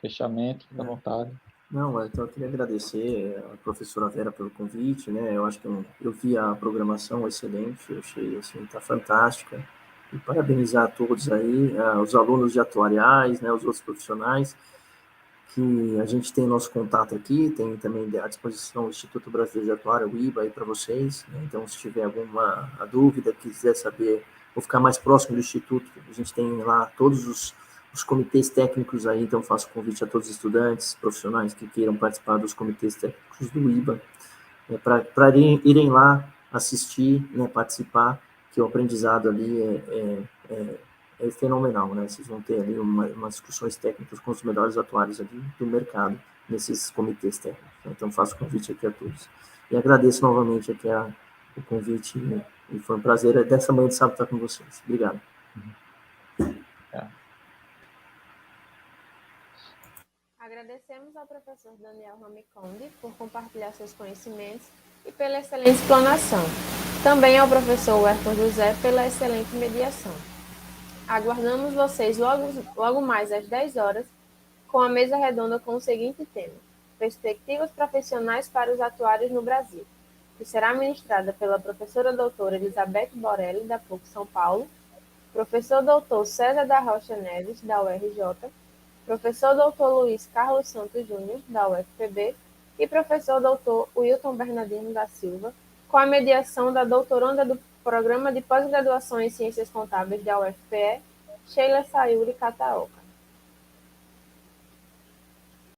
fechamento, fica à vontade. Não, então eu queria agradecer a professora Vera pelo convite, né? Eu acho que eu vi a programação excelente, eu achei, assim, tá fantástica. E parabenizar a todos aí, os alunos de atuariais, né, os outros profissionais, que a gente tem nosso contato aqui, tem também à disposição o Instituto Brasileiro de Atuário, o IBA, aí para vocês, né? Então, se tiver alguma dúvida, quiser saber, ou ficar mais próximo do Instituto, a gente tem lá todos os os comitês técnicos aí, então faço convite a todos os estudantes, profissionais que queiram participar dos comitês técnicos do IBA, para irem lá assistir, né, participar, que o aprendizado ali é fenomenal, né? Vocês vão ter ali umas discussões técnicas com os melhores atuários ali do mercado, nesses comitês técnicos. Então, faço o convite aqui a todos. E agradeço novamente aqui o convite, né? E foi um prazer dessa manhã de sábado estar com vocês. Obrigado. Agradecemos ao professor Daniel Ramiconde por compartilhar seus conhecimentos e pela excelente explanação. Também ao professor Werton José pela excelente mediação. Aguardamos vocês logo mais às 10 horas com a mesa redonda com o seguinte tema: Perspectivas profissionais para os atuários no Brasil, que será ministrada pela professora doutora Elizabeth Borelli, da PUC São Paulo, professor doutor César da Rocha Neves, da URJ, professor doutor Luiz Carlos Santos Júnior, da UFPB, e professor doutor Wilton Bernardino da Silva, com a mediação da doutoranda do Programa de Pós-Graduação em Ciências Contábeis da UFPE, Sheila Sayuri Kataoka.